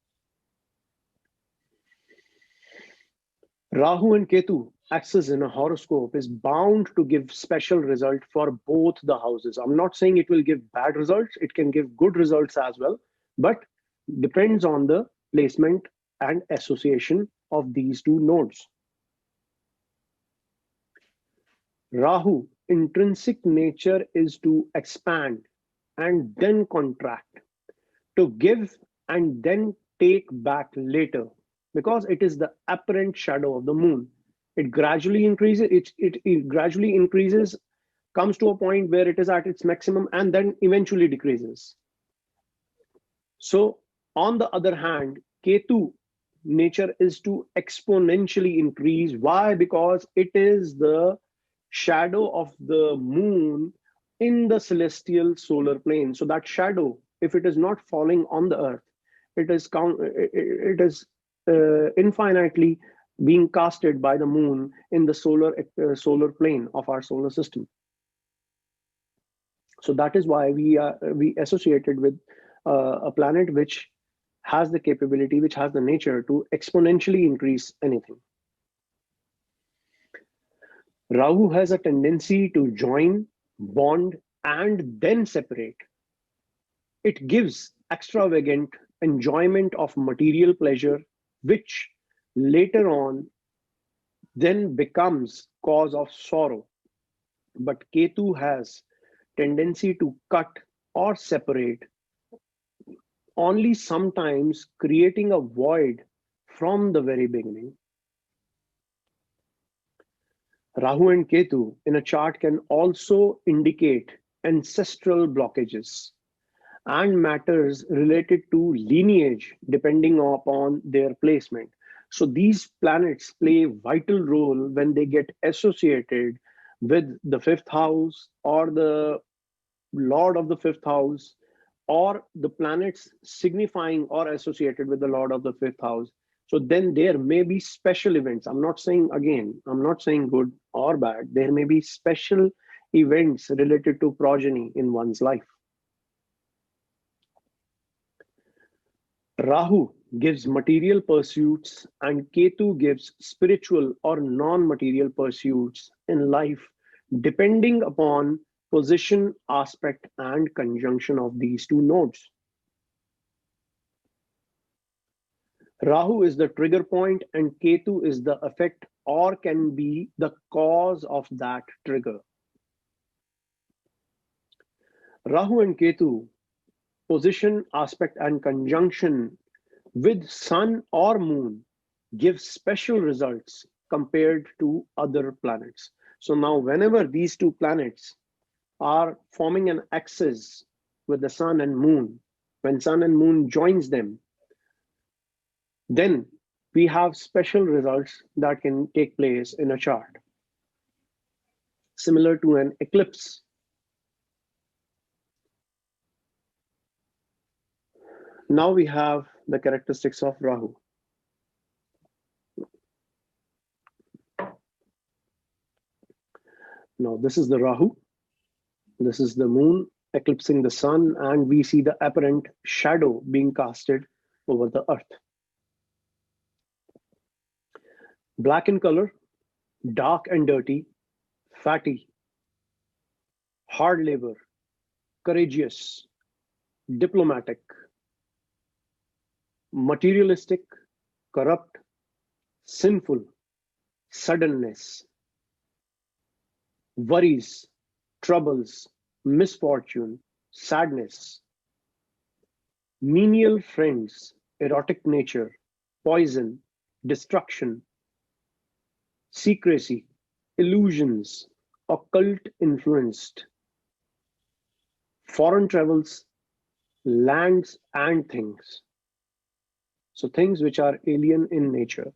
Rahu and Ketu axis in a horoscope is bound to give special result for both the houses. I'm not saying it will give bad results. It can give good results as well, but depends on the placement and association of these two nodes. Rahu, intrinsic nature is to expand and then contract, to give and then take back later, because it is the apparent shadow of the moon. It gradually increases, it gradually increases, comes to a point where it is at its maximum and then eventually decreases. So on the other hand, Ketu nature is to exponentially increase. Why? Because it is the shadow of the moon in the celestial solar plane. So that shadow, if it is not falling on the earth, it is infinitely being casted by the moon in the solar plane of our solar system. So that is why we associated with a planet which has the capability, which has the nature to exponentially increase anything. Rahu has a tendency to join, bond, and then separate. It gives extravagant enjoyment of material pleasure, which later on then becomes cause of sorrow. But Ketu has tendency to cut or separate, only sometimes creating a void from the very beginning. Rahu and Ketu in a chart can also indicate ancestral blockages and matters related to lineage depending upon their placement. So these planets play a vital role when they get associated with the 5th house or the lord of the 5th house, or the planets signifying or associated with the lord of the 5th house. So then there may be special events. I'm not saying good or bad. There may be special events related to progeny in one's life. Rahu gives material pursuits and Ketu gives spiritual or non-material pursuits in life, depending upon position, aspect, and conjunction of these two nodes. Rahu is the trigger point and Ketu is the effect or can be the cause of that trigger. Rahu and Ketu, position, aspect, and conjunction with sun or moon give special results compared to other planets. So now whenever these two planets are forming an axis with the sun and moon, when sun and moon joins them, then we have special results that can take place in a chart, similar to an eclipse. Now we have the characteristics of Rahu. Now this is the Rahu. This is the moon eclipsing the sun, and we see the apparent shadow being casted over the earth. Black in color, dark and dirty, fatty, hard labor, courageous, diplomatic, materialistic, corrupt, sinful, suddenness, worries, troubles, misfortune, sadness, menial friends, erotic nature, poison, destruction, secrecy, illusions, occult influenced, foreign travels, lands and things. So things which are alien in nature.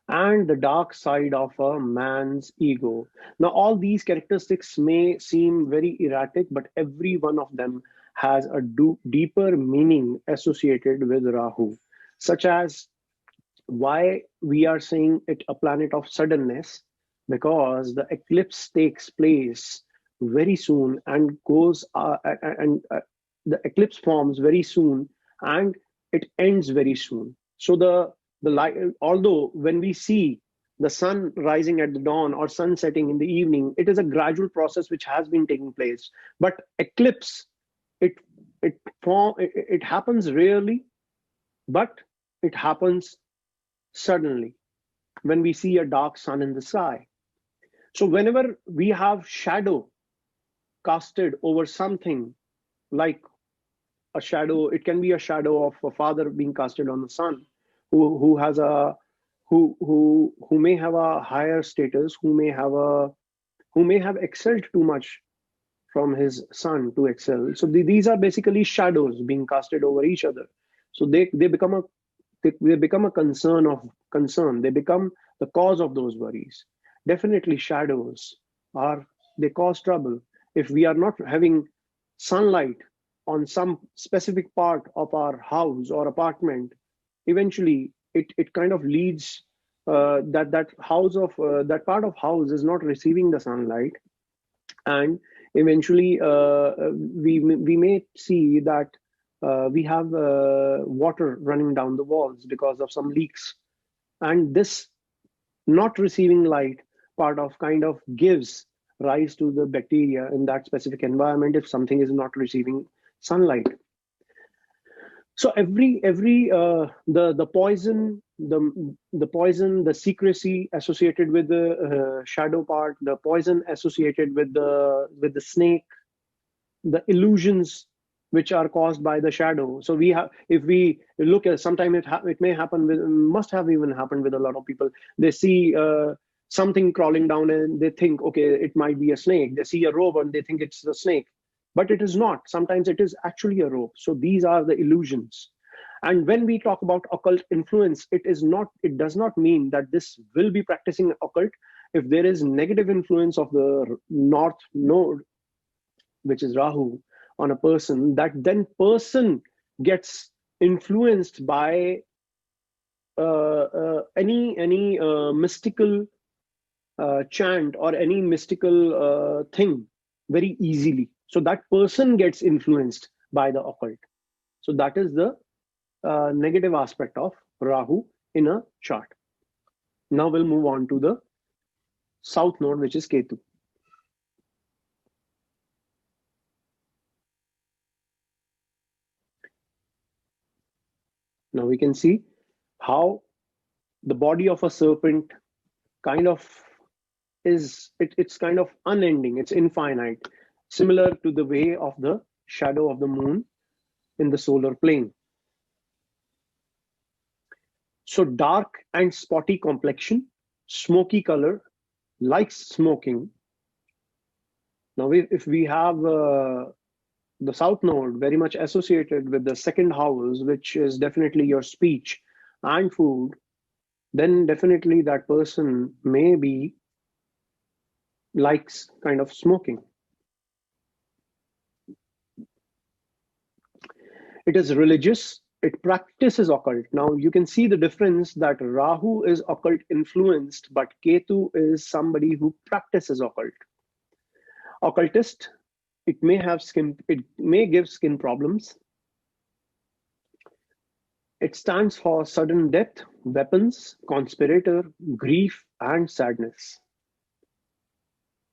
And the dark side of a man's ego. Now, all these characteristics may seem very erratic, but every one of them has a deeper meaning associated with Rahu, such as why we are saying it a planet of suddenness, because the eclipse takes place very soon and goes the eclipse forms very soon and it ends very soon. So the light, although when we see the sun rising at the dawn or sun setting in the evening, it is a gradual process which has been taking place. But eclipse, it happens rarely, but it happens suddenly when we see a dark sun in the sky. So whenever we have shadow casted over something, like a shadow, it can be a shadow of a father being casted on the son, who may have a higher status, who may have excelled too much from his son to excel. So these are basically shadows being casted over each other. So they become a concern. They become the cause of those worries. Definitely shadows they cause trouble. If we are not having sunlight on some specific part of our house or apartment, eventually it kind of leads that part of house is not receiving the sunlight, and eventually we may see that we have water running down the walls because of some leaks, and this not receiving light part of kind of gives rise to the bacteria in that specific environment if something is not receiving sunlight. So the poison, the secrecy associated with the shadow part, the poison associated with the snake, the illusions which are caused by the shadow. So if we look at, sometime it may happen must have even happened with a lot of people. They see something crawling down and they think, okay, it might be a snake. They see a rope and they think it's a snake. But it is not. Sometimes it is actually a rope. So these are the illusions. And when we talk about occult influence, it does not mean that this will be practicing occult. If there is negative influence of the North Node, which is Rahu, on a person, that then person gets influenced by any mystical chant or any mystical thing very easily. So that person gets influenced by the occult. So that is the negative aspect of Rahu in a chart. Now we'll move on to the south node, which is Ketu. Now we can see how the body of a serpent kind of it's kind of unending, it's infinite, similar to the way of the shadow of the moon in the solar plane. So dark and spotty complexion, smoky color, likes smoking. Now if we have the south node very much associated with the second house, which is definitely your speech and food, then definitely that person may be likes kind of smoking. It is religious, it practices occult. Now you can see the difference that Rahu is occult influenced, but Ketu is somebody who practices occult. Occultist, it may give skin problems. It stands for sudden death, weapons, conspirator, grief, and sadness.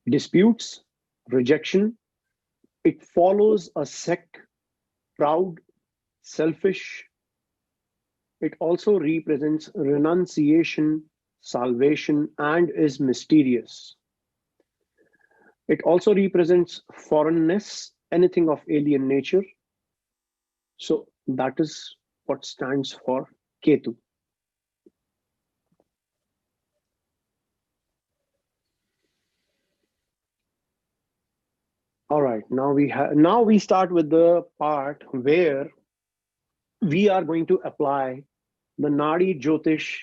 Disputes, rejection. It follows a sect, proud, selfish. It also represents renunciation, salvation, and is mysterious. It also represents foreignness, anything of alien nature. So that is what stands for Ketu. All right, now we start with the part where we are going to apply the Nadi Jyotish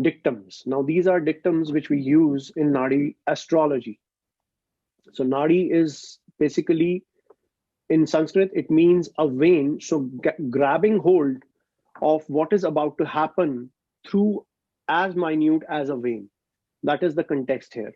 dictums. Now these are dictums which we use in Nadi Astrology. So Nadi is basically, in Sanskrit, it means a vein. So grabbing hold of what is about to happen through as minute as a vein. That is the context here.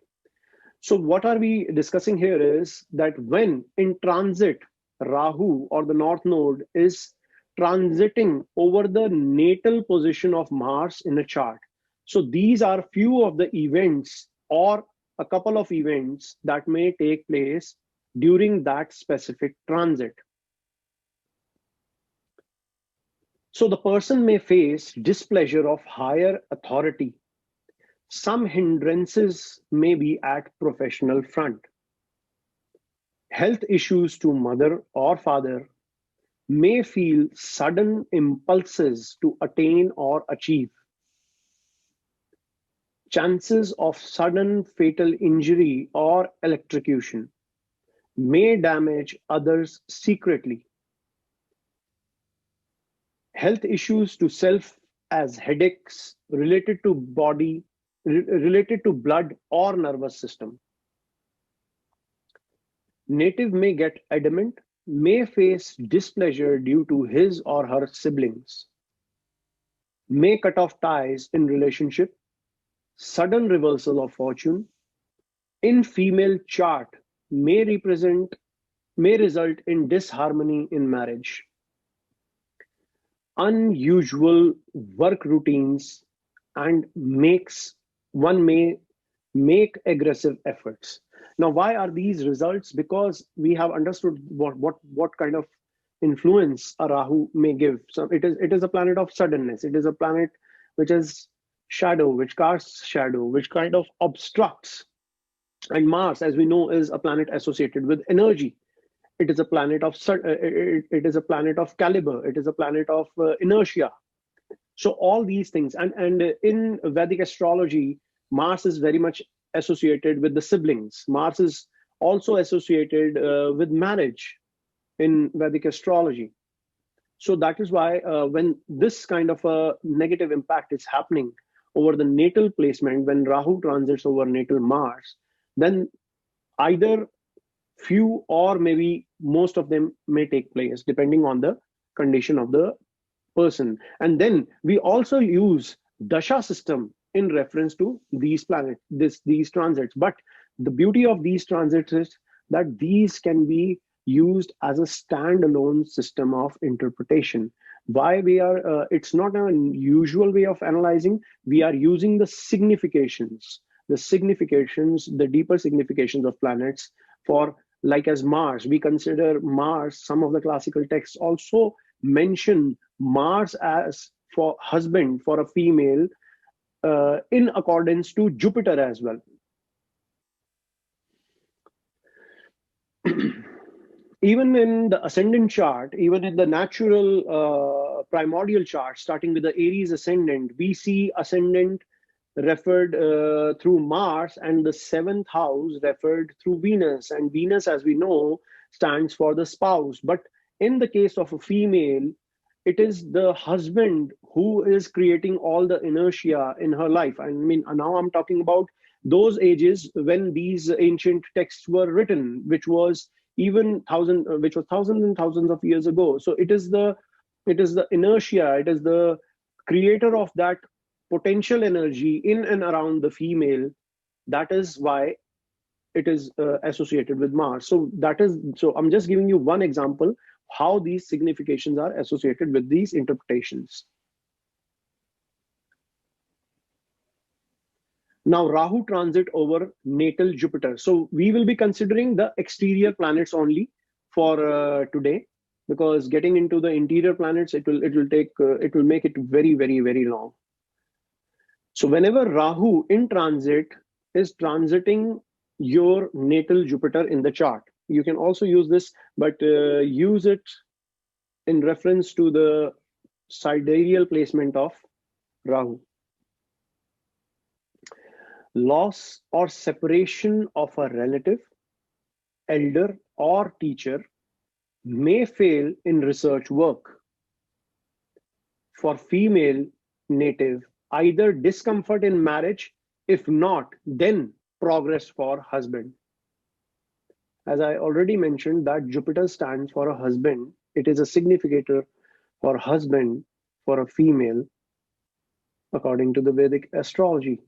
So what are we discussing here is that when in transit, Rahu or the North Node is transiting over the natal position of Mars in a chart. So these are few of the events or a couple of events that may take place during that specific transit. So the person may face displeasure of higher authority. Some hindrances may be at professional front. Health issues to mother or father, may feel sudden impulses to attain or achieve. Chances of sudden fatal injury or electrocution, may damage others secretly. Health issues to self as headaches related to body, related to blood or nervous system. Native may get adamant, may face displeasure due to his or her siblings, may cut off ties in relationship, sudden reversal of fortune. In female chart, may result in disharmony in marriage. Unusual work routines and one may make aggressive efforts. Now, why are these results? Because we have understood what kind of influence a Rahu may give. So it is a planet of suddenness. It is a planet which is shadow, which casts shadow, which kind of obstructs. And Mars, as we know, is a planet associated with energy. It is a planet of caliber. It is a planet of inertia. So all these things, and in Vedic astrology, Mars is very much associated with the siblings. Mars is also associated with marriage in Vedic astrology. So that is why when this kind of a negative impact is happening over the natal placement, when Rahu transits over natal Mars, then either few or maybe most of them may take place depending on the condition of the person. And then we also use dasha system in reference to these planets, these transits. But the beauty of these transits is that these can be used as a standalone system of interpretation. Why we are, it's not an usual way of analyzing. We are using the significations, the deeper significations of planets for, like as Mars, we consider Mars, some of the classical texts also mention Mars as for husband for a female in accordance to Jupiter as well. Even in the ascendant chart, even in the natural primordial chart, starting with the Aries ascendant, we see ascendant referred through Mars and the seventh house referred through Venus. And Venus, as we know, stands for the spouse. But in the case of a female, it is the husband who is creating all the inertia in her life. I mean, now I'm talking about those ages when these ancient texts were written, which was thousands and thousands of years ago. So it is the inertia, it is the creator of that potential energy in and around the female. That is why it is associated with Mars. So I'm just giving you one example how these significations are associated with these interpretations. Now, Rahu transit over natal Jupiter. So we will be considering the exterior planets only for today, because getting into the interior planets, it will make it very, very, very long. So whenever Rahu in transit is transiting your natal Jupiter in the chart, you can also use this, but use it in reference to the sidereal placement of Rahu. Loss or separation of a relative, elder, or teacher may fail in research work. For female native, either discomfort in marriage, if not, then progress for husband. As I already mentioned that Jupiter stands for a husband, it is a significator for husband for a female according to the Vedic astrology.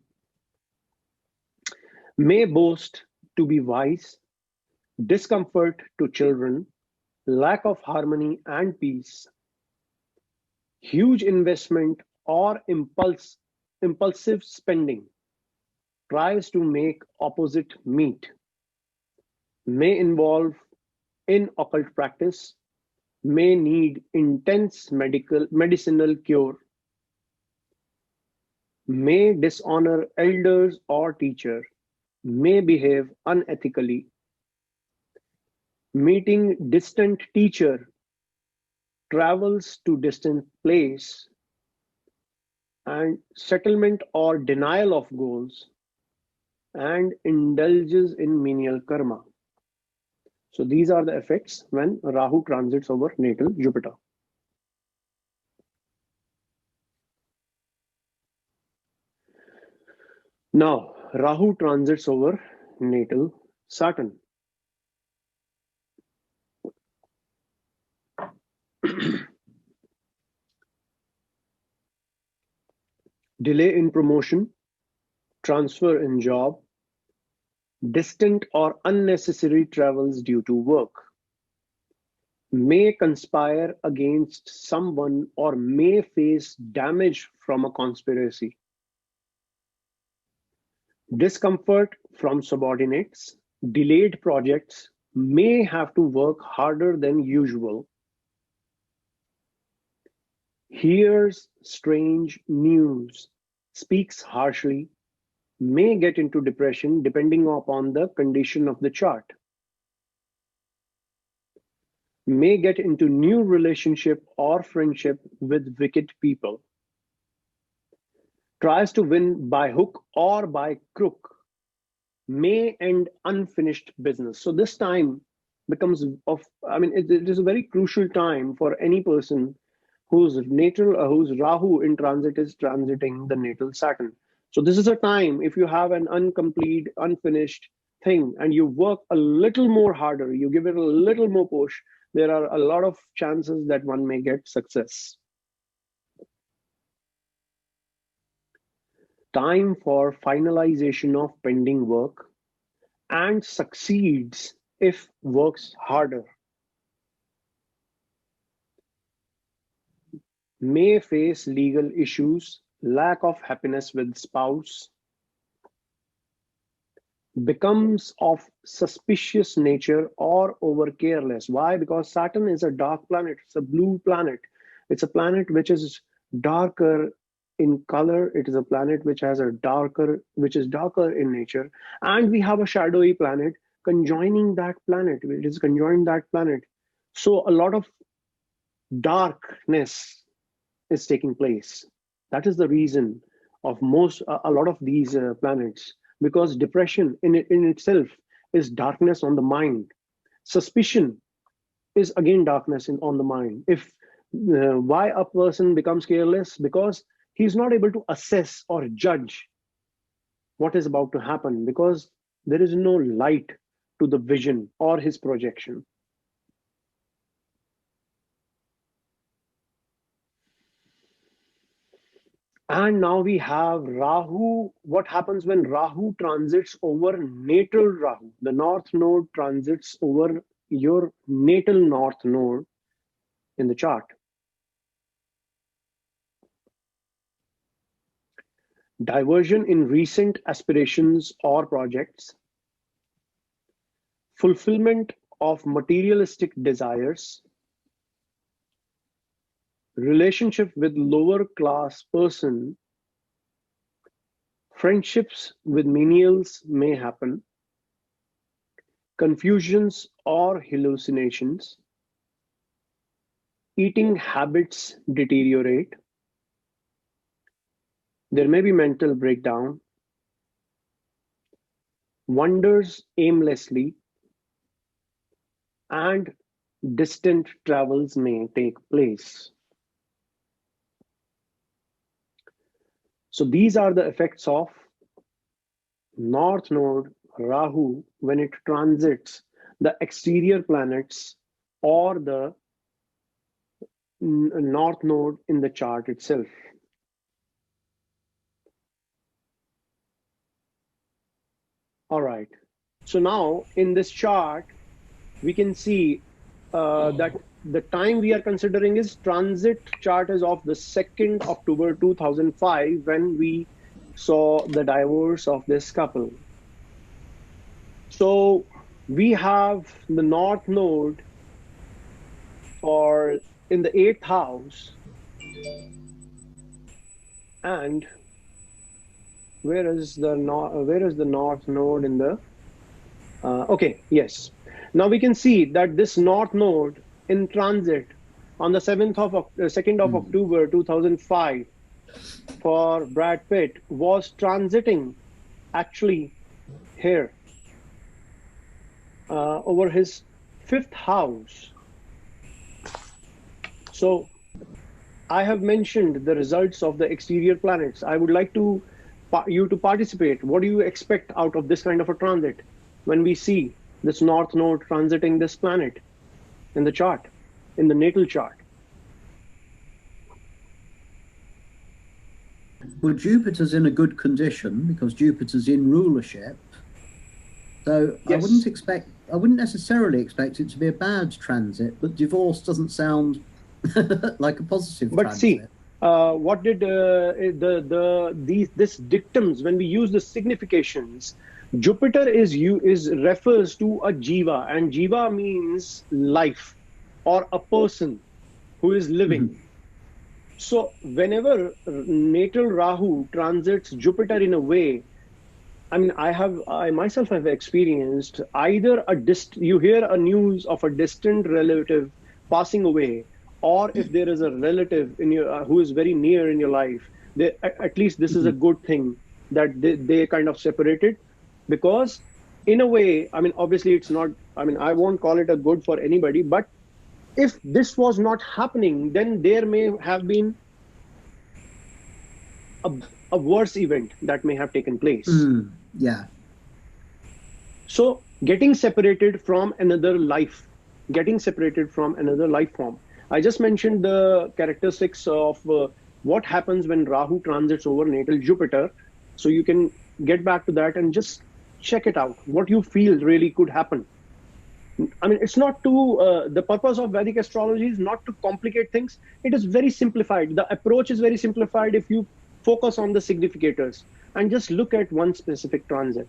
May boast to be wise, discomfort to children, lack of harmony and peace, huge investment or impulsive spending, tries to make opposite meet, may involve in occult practice, may need intense medicinal cure, may dishonor elders or teacher, may behave unethically, meeting distant teacher, travels to distant place, and settlement or denial of goals, and indulges in menial karma. So these are the effects when Rahu transits over natal Jupiter. Now, Rahu transits over natal Saturn. Delay in promotion, transfer in job, distant or unnecessary travels due to work, may conspire against someone or may face damage from a conspiracy, discomfort from subordinates, delayed projects, may have to work harder than usual, hears strange news, speaks harshly, may get into depression depending upon the condition of the chart, may get into new relationship or friendship with wicked people, tries to win by hook or by crook, may end unfinished business. So this time becomes it is a very crucial time for any person whose Rahu in transit is transiting the natal Saturn. So this is a time, if you have an incomplete, unfinished thing and you work a little more harder, you give it a little more push, there are a lot of chances that one may get success. Time for finalization of pending work and succeeds if works harder. May face legal issues, lack of happiness with spouse, becomes of suspicious nature or over careless. Why? Because Saturn is a dark planet, it's a blue planet. It's a planet which is darker in color, it is a planet which is darker in nature, and we have a shadowy planet conjoining that planet, which is conjoined that planet. So a lot of darkness is taking place. That is the reason of a lot of these planets, because depression in itself is darkness on the mind. Suspicion is again darkness on the mind. If why a person becomes careless? Because he's not able to assess or judge what is about to happen, because there is no light to the vision or his projection. And now we have Rahu. What happens when Rahu transits over natal Rahu? The North Node transits over your natal North Node in the chart. Diversion in recent aspirations or projects, fulfillment of materialistic desires, relationship with lower class person, friendships with menials may happen, confusions or hallucinations, eating habits deteriorate, there may be mental breakdown, wanders aimlessly, and distant travels may take place. So these are the effects of North Node Rahu when it transits the exterior planets or the North Node in the chart itself. All right. So now in this chart, we can see that the time we are considering is transit chart is of the 2nd October 2005 when we saw the divorce of this couple. So we have the North Node for in the 8th house, and where is the North Node in the okay, yes. Now we can see that this North Node in transit on the 2nd of October 2005 for Brad Pitt was transiting actually here over his 5th house. So I have mentioned the results of the exterior planets. I would like you to participate. What do you expect out of this kind of a transit when we see this North Node transiting this planet in the chart, in the natal chart? Well, Jupiter's in a good condition because Jupiter's in rulership. So yes. I wouldn't necessarily expect it to be a bad transit, but divorce doesn't sound like a positive but transit. See, what did this dictums, when we use the significations, Jupiter refers to a jiva, and jiva means life or a person who is living. Mm-hmm. So whenever natal Rahu transits Jupiter in a way, I mean, I myself have experienced either you hear a news of a distant relative passing away, or if there is a relative in your who is very near in your life, at least this is a good thing that they kind of separated, because in a way, I mean, obviously it's not, I mean, I won't call it a good for anybody, but if this was not happening, then there may have been a worse event that may have taken place. Yeah. So getting separated from another life, getting separated from another life form. I just mentioned the characteristics of what happens when Rahu transits over natal Jupiter. So you can get back to that and just check it out, what you feel really could happen. I mean, it's not the purpose of Vedic astrology is not to complicate things. It is very simplified. The approach is very simplified if you focus on the significators and just look at one specific transit.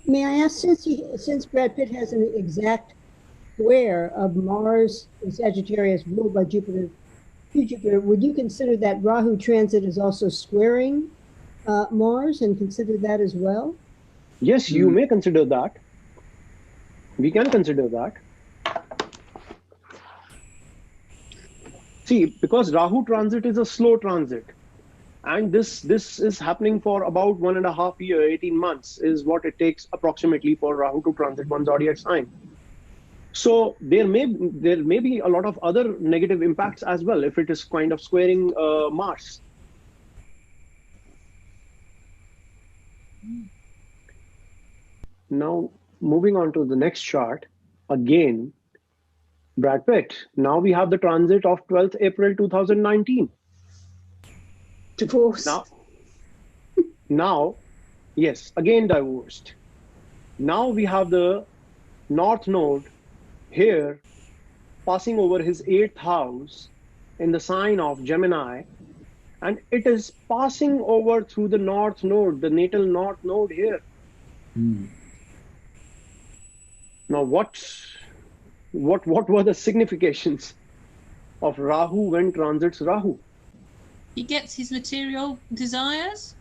May I ask, since Brad Pitt has an exact square of Mars in Sagittarius ruled by Jupiter, would you consider that Rahu transit is also squaring Mars and consider that as well? Yes, you may consider that. We can consider that. See, because Rahu transit is a slow transit, and this is happening for about 1.5 years, 18 months is what it takes approximately for Rahu to transit one zodiac sign. So there may be a lot of other negative impacts as well if it is kind of squaring Mars. Now moving on to the next chart, again Brad Pitt. Now we have the transit of 12th April 2019. Divorce. Now, yes, again divorced. Now we have the North Node here passing over his 8th house in the sign of Gemini, and it is passing over through the North Node, the natal North Node here. Now, what were the significations of Rahu when transits Rahu? He gets his material desires.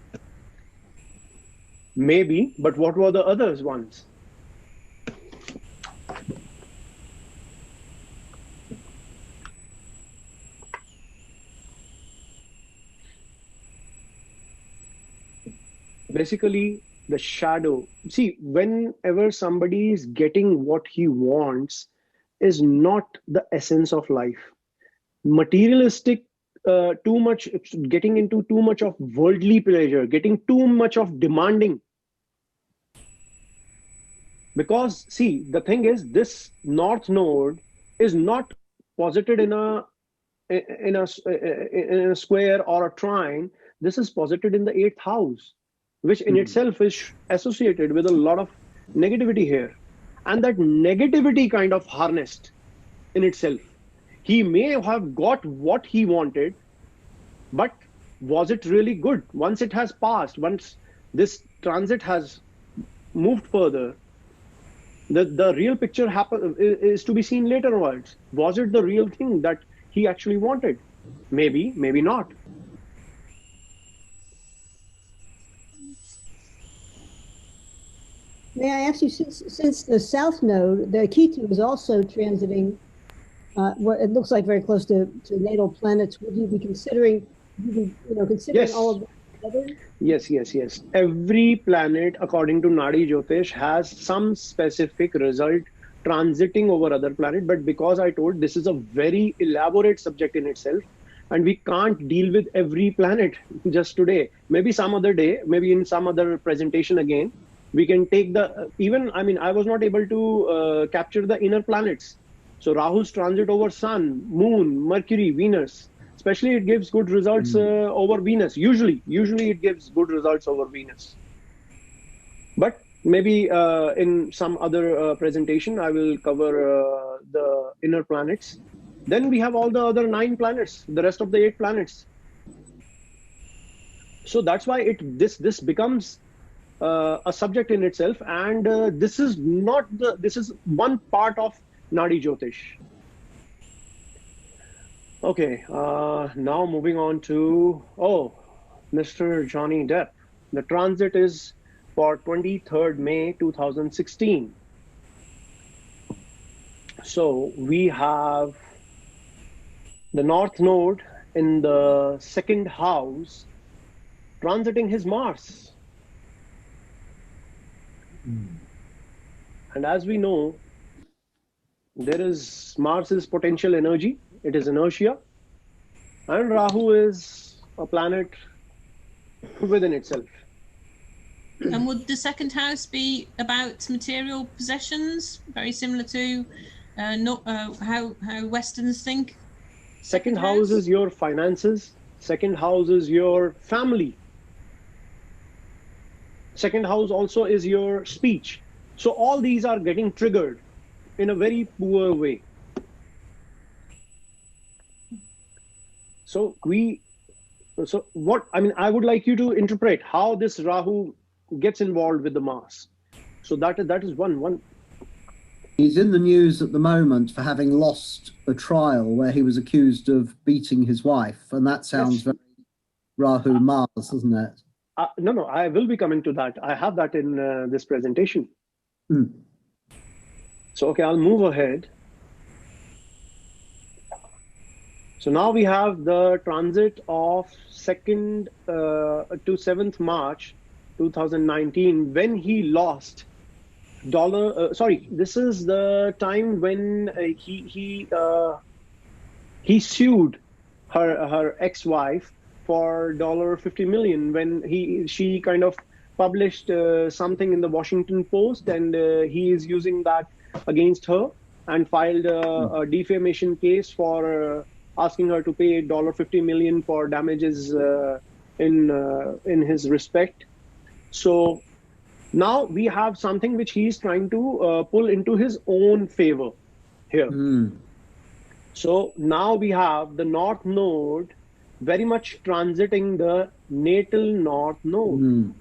Maybe, but what were the others ones? Basically, the shadow. See, whenever somebody is getting what he wants, is not the essence of life. Materialistic, too much, getting into too much of worldly pleasure, getting too much of demanding. Because see, the thing is, this North Node is not posited in a square or a trine. This is posited in the 8th house, which in itself is associated with a lot of negativity here. And that negativity kind of harnessed in itself. He may have got what he wanted, but was it really good? Once it has passed, once this transit has moved further, the real picture is to be seen later onwards. Was it the real thing that he actually wanted? Maybe, maybe not. May I ask you, since the South Node, the ketu is also transiting, what it looks like very close to natal planets, would you be considering, Yes. all of that together? Yes. Every planet, according to Nadi Jyotish, has some specific result transiting over other planet. But because I told this is a very elaborate subject in itself, and we can't deal with every planet just today. Maybe some other day, maybe in some other presentation again, we can take I was not able to capture the inner planets. So Rahu's transit over Sun, Moon, Mercury, Venus. Especially it gives good results over Venus. Usually it gives good results over Venus. But maybe in some other presentation, I will cover the inner planets. Then we have all the other 9 planets, the rest of the 8 planets. So that's why this becomes a subject in itself, and this is one part of Nadi Jyotish. Okay, now moving on to Mr. Johnny Depp. The transit is for 23rd May 2016. So we have the North Node in the 2nd house transiting his Mars. And as we know, Mars is potential energy, it is inertia, and Rahu is a planet within itself. And would the 2nd house be about material possessions, very similar to how Westerns think? 2nd house is your finances, 2nd house is your family. 2nd house also is your speech. So all these are getting triggered in a very poor way. So I would like you to interpret how this Rahu gets involved with the Mars. So that is one. He's in the news at the moment for having lost a trial where he was accused of beating his wife, and that sounds very Rahu Mars, doesn't it? No, I will be coming to that. I have that in this presentation. So, okay, I'll move ahead. So now we have the transit of 2nd to 7th March 2019, when he lost sorry, this is the time when he sued her ex-wife for $50 million when she kind of published something in the Washington Post, and he is using that against her and filed a defamation case for asking her to pay $50 million for damages in his respect. So now we have something which he is trying to pull into his own favor here. So now we have the North Node very much transiting the natal North Node.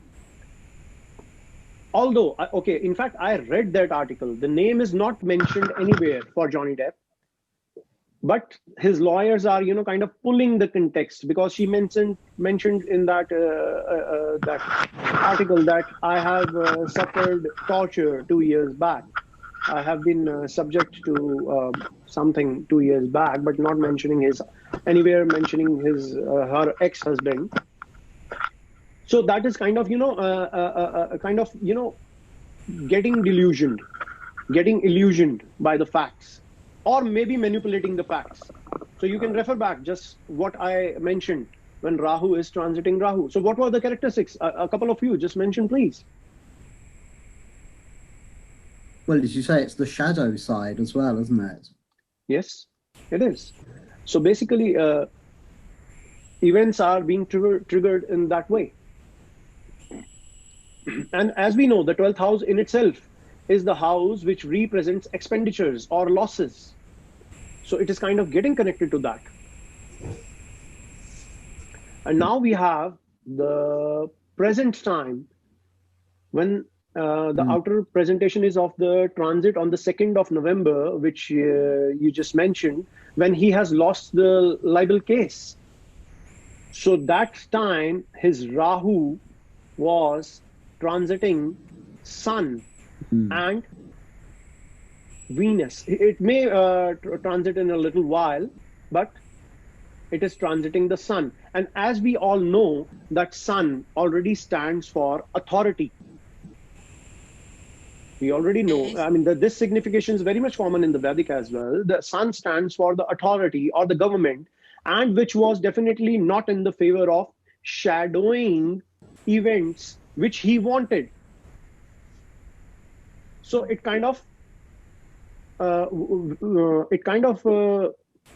Although, okay, in fact, I read that article. The name is not mentioned anywhere for Johnny Depp, but his lawyers are, kind of pulling the context, because she mentioned in that that article that I have suffered torture 2 years back. I have been subject to something 2 years back, but not mentioning anywhere mentioning her ex-husband. So that is kind of, getting illusioned by the facts, or maybe manipulating the facts. So you can refer back just what I mentioned when Rahu is transiting Rahu. So what were the characteristics? A couple of you just mention, please. Well, did you say it's the shadow side as well, isn't it? Yes, it is. So basically, events are being triggered in that way. And as we know, the 12th house in itself is the house which represents expenditures or losses. So it is kind of getting connected to that. And now we have the present time when the outer presentation is of the transit on the 2nd of November, which you just mentioned, when he has lost the libel case. So that time his Rahu was transiting Sun and Venus. It may transit in a little while, but it is transiting the Sun. And as we all know, that Sun already stands for authority. We already know, I mean, this signification is very much common in the Vedic as well. The Sun stands for the authority or the government, and which was definitely not in the favor of shadowing events which he wanted. So it kind of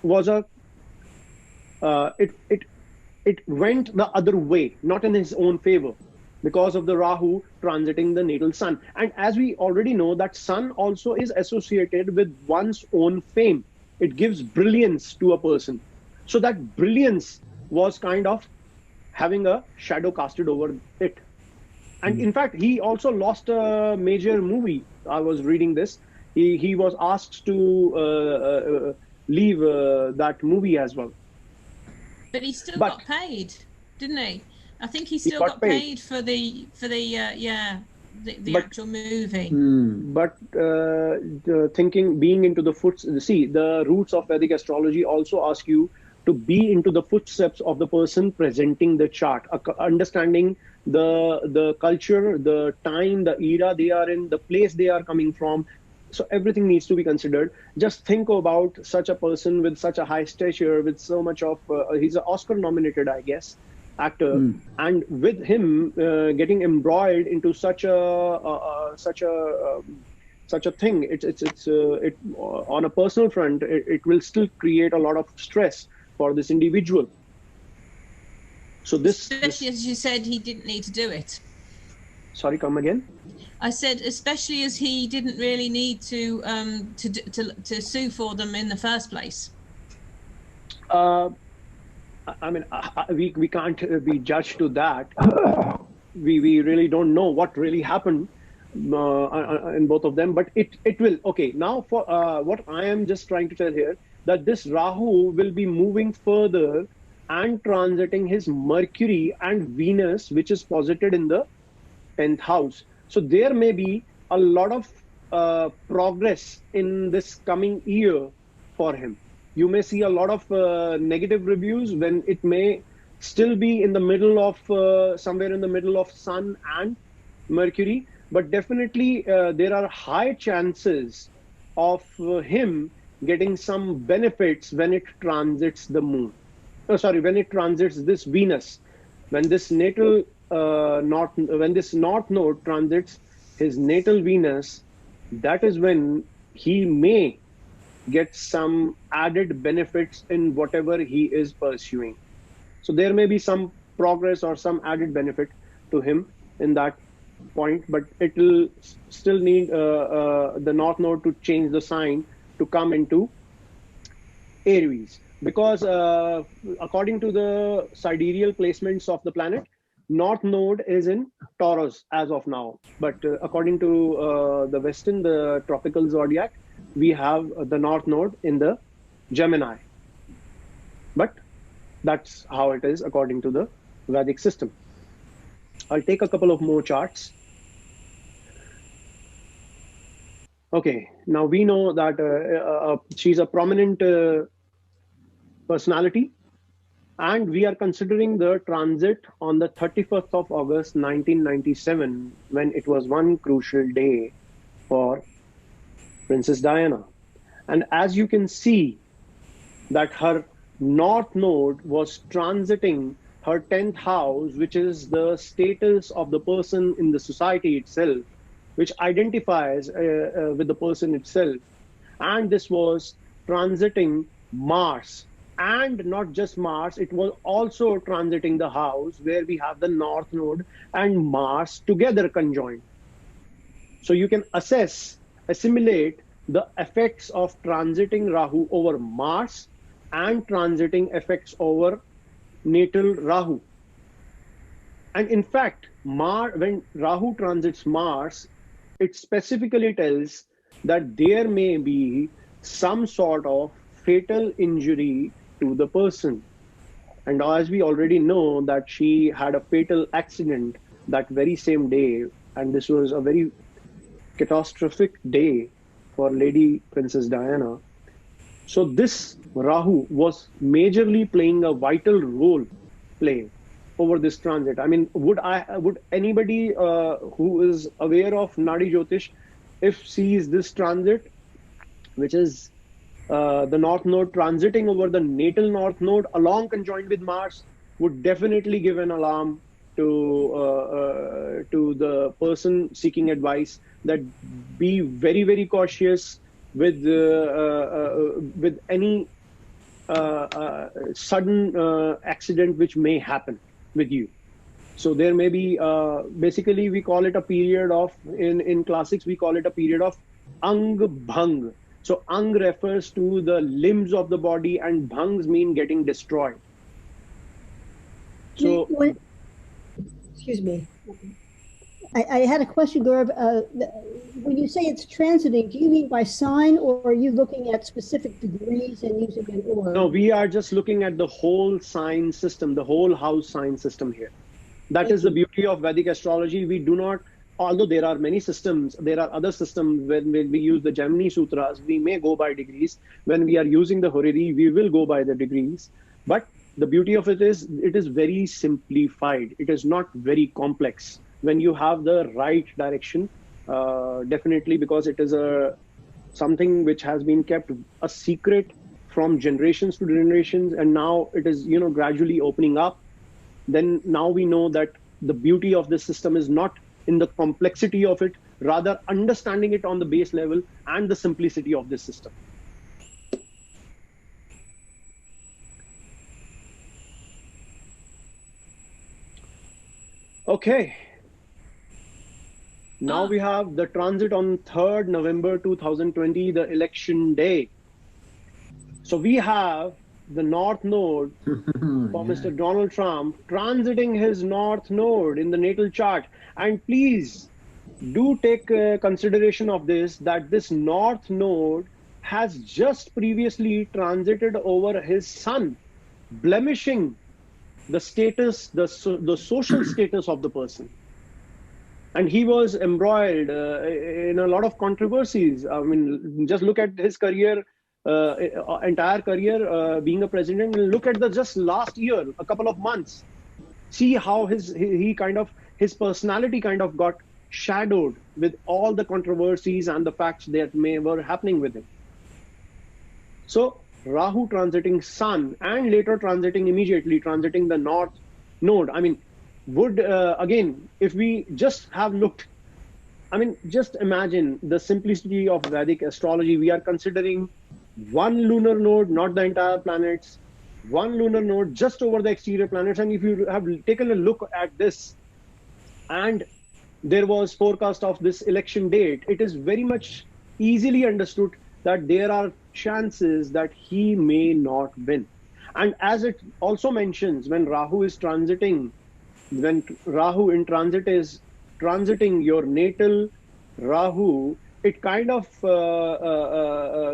was a it went the other way, not in his own favor, because of the Rahu transiting the natal Sun. And as we already know, that Sun also is associated with one's own fame. It gives brilliance to a person. So that brilliance was kind of having a shadow casted over it. And in fact, he also lost a major movie. I was reading this. He was asked to leave that movie as well. But he still got paid, didn't he? I think he still got paid for the actual movie. But being into the the roots of Vedic astrology also ask you to be into the footsteps of the person presenting the chart, understanding the culture, the time, the era they are in, the place they are coming from. So everything needs to be considered. Just think about such a person with such a high stature, with so much of he's an Oscar nominated, I guess, actor, and with him getting embroiled into such a thing, it's on a personal front, it will still create a lot of stress for this individual. So especially as you said, he didn't need to do it. Sorry, come again. I said, especially as he didn't really need to sue for them in the first place. I mean, we can't be judged to that. We really don't know what really happened in both of them, but it will. Okay, now for what I am just trying to tell here, that this Rahu will be moving further and transiting his Mercury and Venus, which is posited in the 10th house. So there may be a lot of progress in this coming year for him. You may see a lot of negative reviews when it may still be in the middle of somewhere in the middle of Sun and Mercury. but definitely there are high chances of him getting some benefits when it transits the moon. Oh, sorry, when it transits this Venus, when this natal when this north node transits his natal Venus, that is when he may get some added benefits in whatever he is pursuing. So there may be some progress or some added benefit to him in that point, but it will still need the north node to change the sign to come into Aries, because according to the sidereal placements of the planet, north node is in Taurus as of now, but according to the tropical zodiac, we have the north node in the Gemini. But that's how it is according to the Vedic system. I'll take a couple of more charts. Okay, now we know that she's a prominent personality, and we are considering the transit on the 31st of August 1997, when it was one crucial day for Princess Diana. And as you can see that her north node was transiting her 10th house, which is the status of the person in the society itself, which identifies with the person itself. And this was transiting Mars. And not just Mars, it was also transiting the house where we have the north node and Mars together conjoined. So you can assimilate the effects of transiting Rahu over Mars and transiting effects over natal Rahu. And in fact, when Rahu transits Mars, it specifically tells that there may be some sort of fatal injury to the person. And as we already know that she had a fatal accident that very same day, and this was a very catastrophic day for Lady Princess Diana. So this Rahu was majorly playing a vital role over this transit. I mean, would anybody who is aware of Nadi Jyotish, if sees this transit, which is the north node transiting over the natal north node along conjoined with Mars, would definitely give an alarm to the person seeking advice, that be very, very cautious with any sudden accident which may happen with you. So there may be, basically we call it a period of, in classics, we call it a period of ang bhang. So ang refers to the limbs of the body and bhangs mean getting destroyed. So, excuse me. I had a question, Gaurav. When you say it's transiting, do you mean by sign, or are you looking at specific degrees and using an order? No, we are just looking at the whole sign system, the whole house sign system here. That is the beauty of Vedic astrology. We do not, although there are many systems, there are other systems when we use the Gemini Sutras, we may go by degrees. When we are using the Horary, we will go by the degrees. But the beauty of it is very simplified. It is not very complex when you have the right direction, definitely, because it is something which has been kept a secret from generations to generations, and now it is gradually opening up. Then now we know that the beauty of this system is not in the complexity of it, rather understanding it on the base level and the simplicity of this system. Okay. Now we have the transit on 3rd November 2020, the election day. So we have the North Node for Mr. Donald Trump transiting his North Node in the natal chart. And please do take consideration of this, that this North Node has just previously transited over his Sun, blemishing the status, the social status of the person. And he was embroiled in a lot of controversies. I mean, just look at his career, entire career being a president, and look at the just last year, a couple of months. See how his personality kind of got shadowed with all the controversies and the facts that were happening with him. So Rahu transiting Sun and later transiting immediately, transiting the North Node. I mean, would again, if we just have looked, I mean, just imagine the simplicity of Vedic astrology. We are considering one lunar node, not the entire planets, one lunar node just over the exterior planets. And if you have taken a look at this, and there was forecast of this election date, it is very much easily understood that there are chances that he may not win. And as it also mentions, when Rahu is transiting, when Rahu in transit is transiting your natal Rahu, it kind of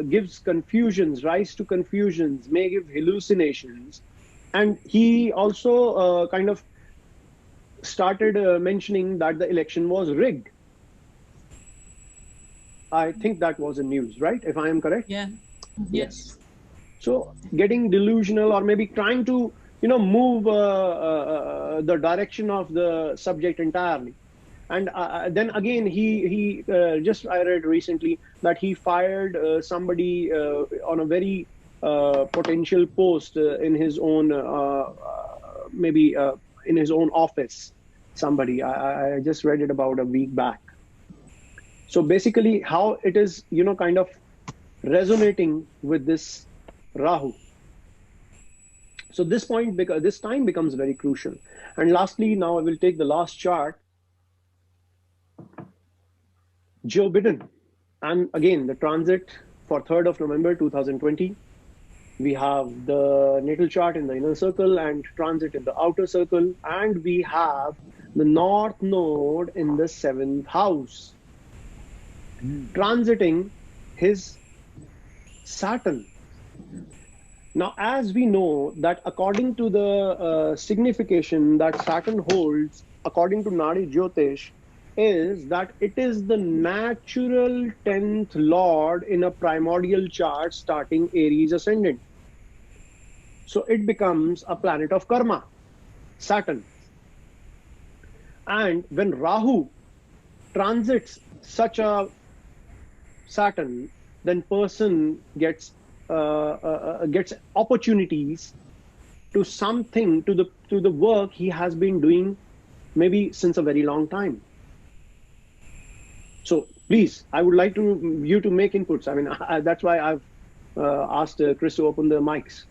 gives confusions, rise to confusions, may give hallucinations. And he also kind of started mentioning that the election was rigged. I think that was in news, right? If I am correct? Yeah. Yes. So getting delusional, or maybe trying to, move the direction of the subject entirely. And then again, he just, I read recently that he fired somebody on a very potential post in his own, maybe in his own office. Somebody, I just read it about a week back. So basically how it is, kind of resonating with this Rahu. So this point, because this time becomes very crucial. And lastly, now I will take the last chart. Joe Biden. And again, the transit for 3rd of November 2020. We have the natal chart in the inner circle and transit in the outer circle. And we have the North Node in the 7th house, transiting his Saturn. Now, as we know that according to the signification that Saturn holds, according to Nadi Jyotish, is that it is the natural 10th lord in a primordial chart starting Aries ascendant. So it becomes a planet of karma, Saturn. And when Rahu transits such a Saturn, then person gets opportunities to something, to the work he has been doing maybe since a very long time. So please, I would like you to make inputs. I mean, that's why I've asked Chris to open the mics.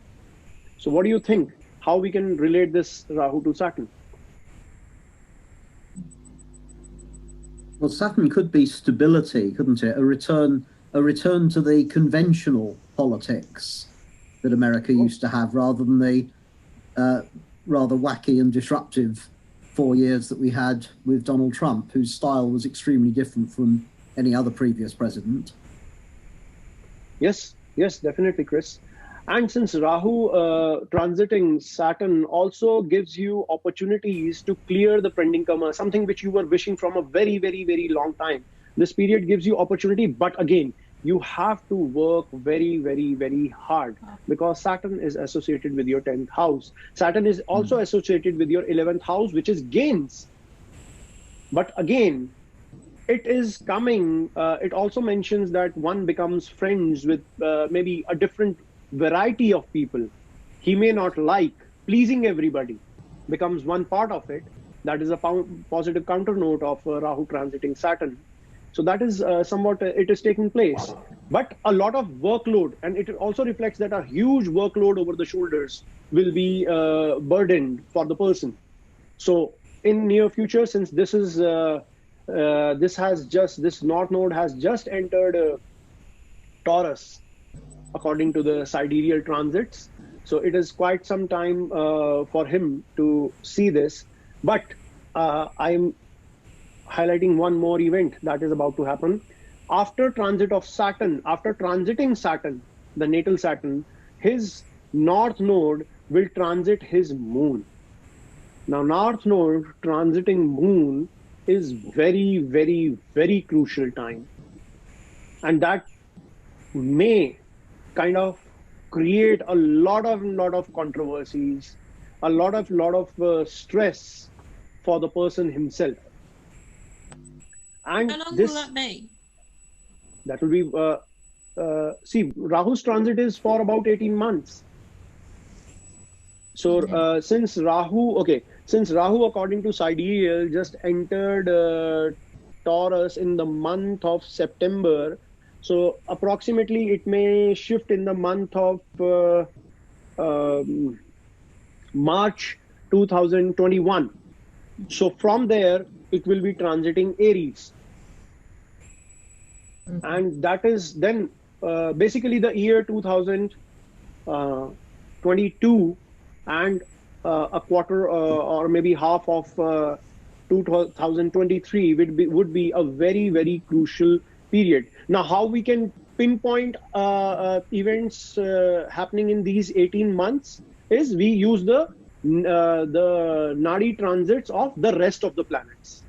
So what do you think? How we can relate this Rahu to Saturn? Well, Saturn could be stability, couldn't it? A return to the conventional politics that America used to have, rather than the rather wacky and disruptive 4 years that we had with Donald Trump, whose style was extremely different from any other previous president. Yes, definitely, Chris. And since Rahu transiting Saturn also gives you opportunities to clear the pending karma, something which you were wishing from a very, very, very long time. This period gives you opportunity, but again, you have to work very, very, very hard, because Saturn is associated with your 10th house. Saturn is also associated with your 11th house, which is gains. But again, it is coming, it also mentions that one becomes friends with maybe a different variety of people. He may not like pleasing everybody, becomes one part of it. That is a positive counter note of Rahu transiting Saturn. So that is somewhat it is taking place, but a lot of workload, and it also reflects that a huge workload over the shoulders will be burdened for the person. So in near future, since this is this North Node has just entered Taurus, according to the sidereal transits. So it is quite some time for him to see this. But I'm highlighting one more event that is about to happen. After transit of Saturn, after transiting Saturn, the natal Saturn, his North Node will transit his Moon. Now, North Node transiting Moon is very, very, very crucial time. And that may kind of create a lot of controversies, a lot of stress for the person himself. And How long this, will that be? that will be, see, Rahu's transit is for about 18 months. So since Rahu, according to sidereal, just entered Taurus in the month of September, so approximately it may shift in the month of March 2021. So from there, it will be transiting Aries. And that is then basically the year 2022 and a quarter or maybe half of 2023 would be a very, very crucial period. Now, how we can pinpoint events happening in these 18 months is we use the Nadi transits of the rest of the planets.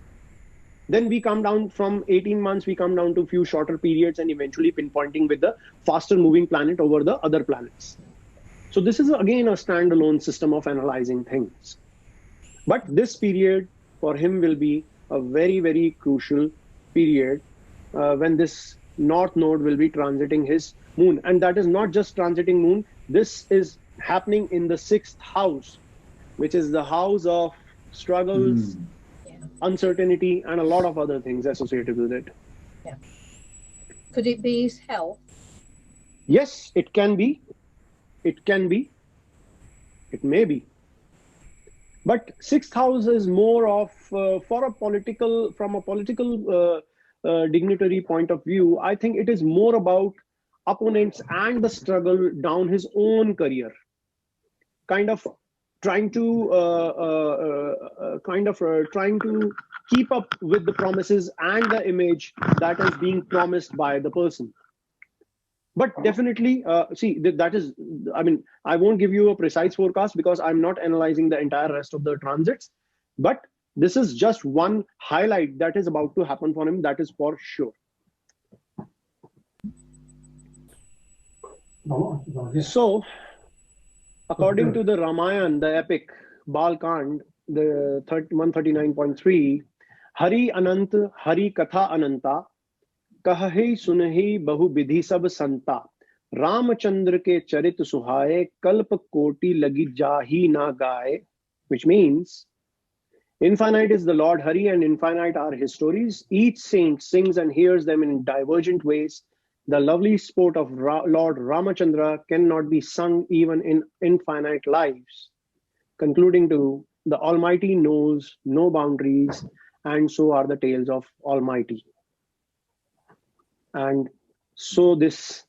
Then we come down from 18 months, we come down to a few shorter periods and eventually pinpointing with the faster moving planet over the other planets. So this is again a standalone system of analyzing things. But this period for him will be a very, very crucial period when this North Node will be transiting his moon. And that is not just transiting moon, this is happening in the 6th house, which is the house of struggles, uncertainty, and a lot of other things associated with it. Yeah. Could it be his health? Yes, it can be. It can be. It may be. But 6th house is more of, from a political dignitary point of view, I think it is more about opponents and the struggle down his own career. Kind of trying to keep up with the promises and the image that is being promised by the person. But definitely, see, that is, I mean, I won't give you a precise forecast because I'm not analyzing the entire rest of the transits, but this is just one highlight that is about to happen for him, that is for sure. So, according to the Ramayana, the epic Balkand, the 139.3, Hari Anant, Hari Katha Ananta, Kahe Sunahi Bahu Bidhi Sab Santa, Ramachandra ke Charit Suhaye, Kalp Koti Lagi Jahi Na Gaye, which means infinite is the Lord Hari and infinite are his stories. Each saint sings and hears them in divergent ways. The lovely sport of Lord Ramachandra cannot be sung even in infinite lives. Concluding to, the Almighty knows no boundaries, and so are the tales of Almighty. And so this,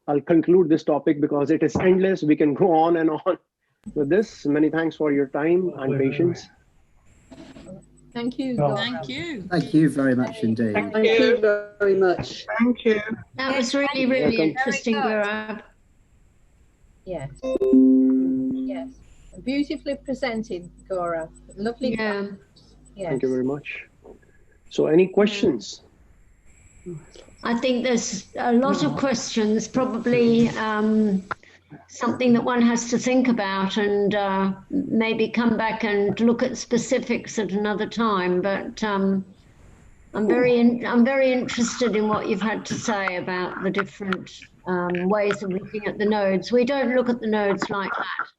I'll conclude this topic because it is endless. We can go on and on with this. Many thanks for your time and patience. Thank you. Thank you. Thank you very much indeed. Thank you very much. Thank you. That was really, really interesting, Gaurav. Yes. Yes. Beautifully presented, Gaurav. Lovely. Yeah. Yes. Thank you very much. So any questions? I think there's a lot of questions, probably something that one has to think about and maybe come back and look at specifics at another time. But I'm very interested in what you've had to say about the different ways of looking at the nodes. We don't look at the nodes like that.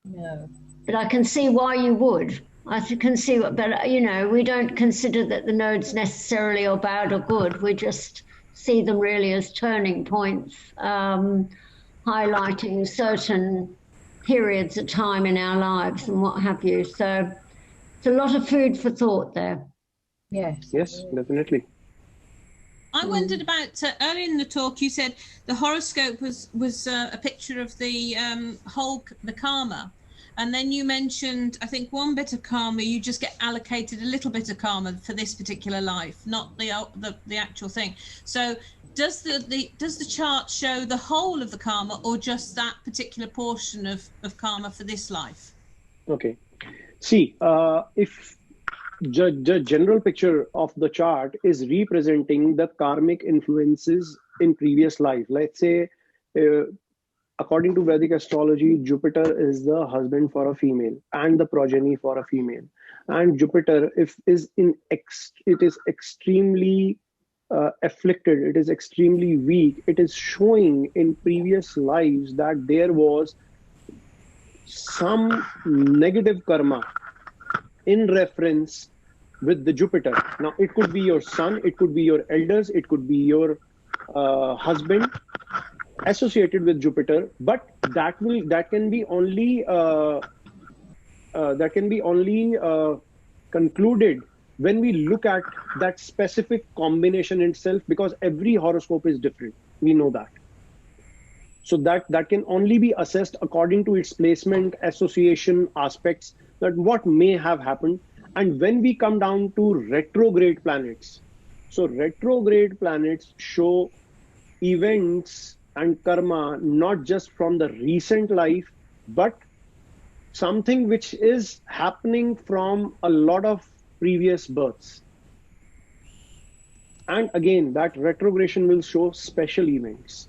No. But I can see why you would. I can see what, but you know, we don't consider that the nodes necessarily are bad or good. We just see them really as turning points, highlighting certain periods of time in our lives and what have you. So it's a lot of food for thought there. Yes. Yes, definitely. I wondered about earlier in the talk. You said the horoscope was a picture of the the karma, and then you mentioned, I think, one bit of karma. You just get allocated a little bit of karma for this particular life, not the actual thing. So does the chart show the whole of the karma, or just that particular portion of karma for this life? Okay. See, if the general picture of the chart is representing the karmic influences in previous life. Let's say according to Vedic astrology, Jupiter is the husband for a female and the progeny for a female. And Jupiter, it is extremely afflicted, it is extremely weak. It is showing in previous lives that there was some negative karma in reference with the Jupiter. Now, it could be your son, it could be your elders, it could be your husband associated with Jupiter, but that can be only concluded when we look at that specific combination itself, because every horoscope is different. We know that. So that can only be assessed according to its placement, association, aspects, that what may have happened. And when we come down to retrograde planets, so retrograde planets show events and karma not just from the recent life, but something which is happening from a lot of previous births. And again, that retrogression will show special events.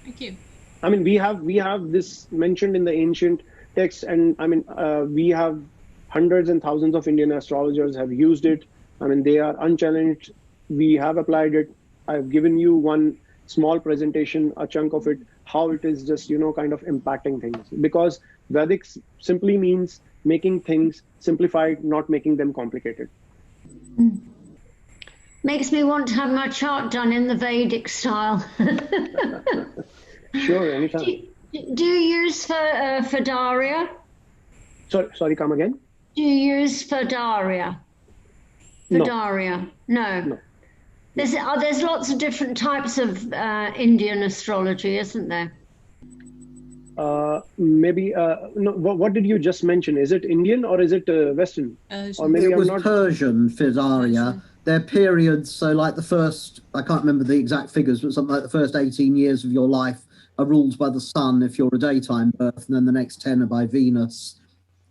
Thank you. I mean, we have this mentioned in the ancient texts, and I mean, we have hundreds and thousands of Indian astrologers have used it. I mean, they are unchallenged. We have applied it. I've given you one small presentation, a chunk of it, how it is just, kind of impacting things. Because Vedic simply means making things simplified, not making them complicated. Makes me want to have my chart done in the Vedic style. Sure, anytime. Do you use Fedaria? Sorry, come again? Do you use Fedaria? Fedaria? No. There's lots of different types of Indian astrology, isn't there? Maybe no. What did you just mention? Is it Indian or is it Western? Or maybe it was Persian Fedaria. They're periods. So, like the first, I can't remember the exact figures, but something like the first 18 years of your life are ruled by the sun if you're a daytime birth, and then the next 10 are by Venus.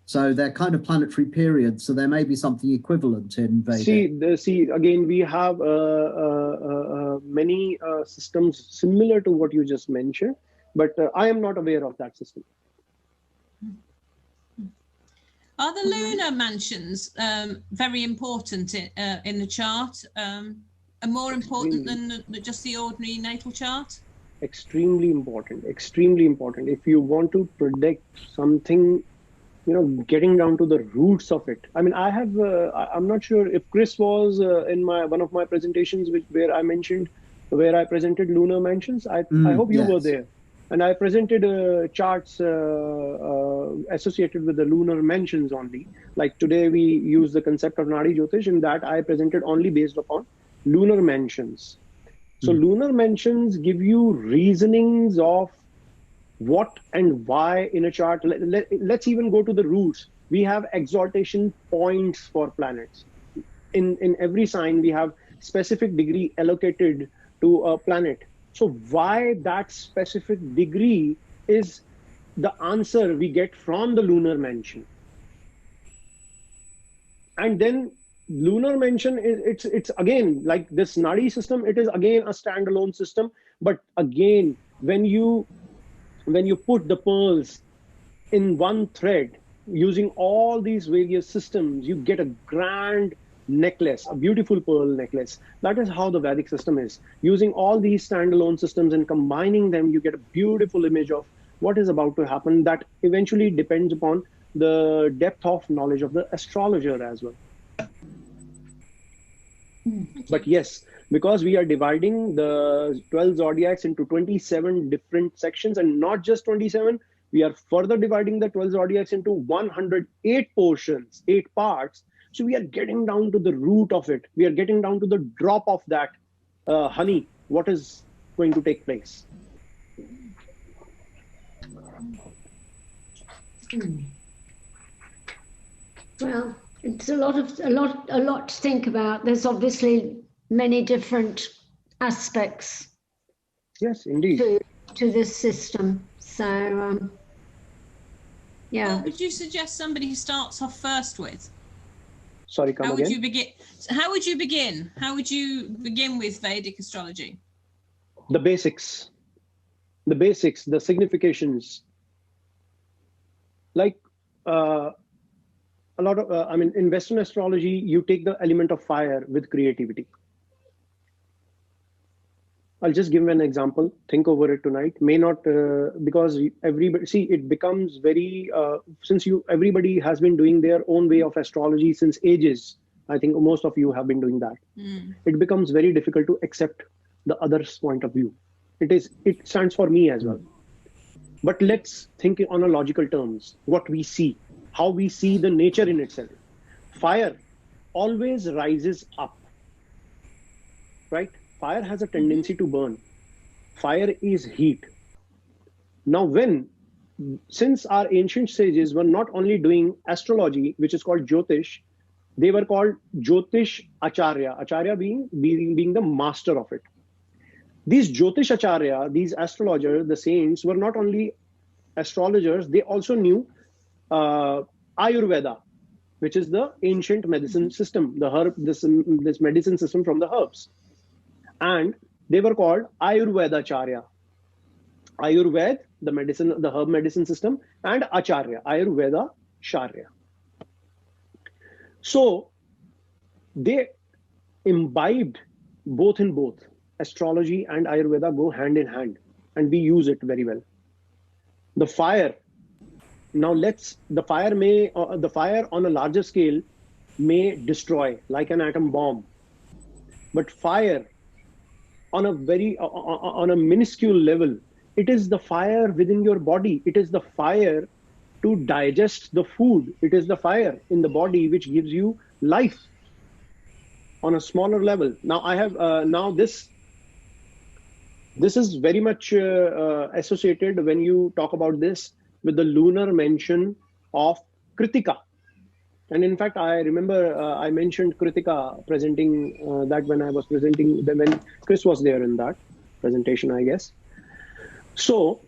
So they're kind of planetary periods. So there may be something equivalent in Vedic. See, again, we have many systems similar to what you just mentioned, but I am not aware of that system. Are the lunar mansions very important in the chart? And more important than just the ordinary natal chart? Extremely important. Extremely important. If you want to predict something, getting down to the roots of it. I mean, I'm not sure if Chris was in one of my presentations where I presented lunar mansions. I hope you were there. And I presented charts associated with the lunar mansions only. Like today, we use the concept of Nadi Jyotish, and that I presented only based upon lunar mansions. So lunar mansions give you reasonings of what and why in a chart. Let's even go to the roots. We have exaltation points for planets. In every sign, we have specific degree allocated to a planet. So why that specific degree is the answer we get from the lunar mansion. And then lunar mansion, it's again, like this Nadi system, it is again a standalone system. But again, when you put the pearls in one thread, using all these various systems, you get a grand necklace, a beautiful pearl necklace. That is how the Vedic system is. Using all these standalone systems and combining them, you get a beautiful image of what is about to happen. That eventually depends upon the depth of knowledge of the astrologer as well. But yes, because we are dividing the 12 zodiacs into 27 different sections, and not just 27, we are further dividing the 12 zodiacs into 108 portions, 8 parts. So we are getting down to the root of it. We are getting down to the drop of that honey. What is going to take place? Well, it's a lot to think about. There's obviously many different aspects. Yes, indeed. To this system. So, yeah. What would you suggest somebody starts off first with? Sorry, come again? How would you begin? How would you begin with Vedic astrology? The basics. the basics, the significations. Like a lot of, in Western astrology, you take the element of fire with creativity. I'll just give an example. Think over it tonight. May not, because everybody, see, it becomes very, since everybody has been doing their own way of astrology since ages. I think most of you have been doing that. It becomes very difficult to accept the other's point of view. It stands for me as well. But let's think on a logical terms, what we see, how we see the nature in itself. Fire always rises up, right? Fire has a tendency to burn. Fire is heat. Now, since our ancient sages were not only doing astrology, which is called Jyotish, they were called Jyotish Acharya, Acharya being the master of it. These Jyotish Acharya, these astrologers, the saints, were not only astrologers, they also knew Ayurveda, which is the ancient medicine system, the herb, this medicine system from the herbs. And they were called Ayurvedacharya. Ayurveda, the medicine, the herb medicine system, and Acharya, Ayurveda Sharya. So they imbibed both in both. Astrology and Ayurveda go hand in hand, and we use it very well. The fire. Now the fire on a larger scale may destroy, like an atom bomb. But fire on a minuscule level, it is the fire within your body. It is the fire to digest the food. It is the fire in the body which gives you life on a smaller level. Now I have this is very much associated when you talk about this with the lunar mansion of Kritika. And in fact, I remember I mentioned Kritika presenting that when I was presenting, when Chris was there in that presentation, I guess. So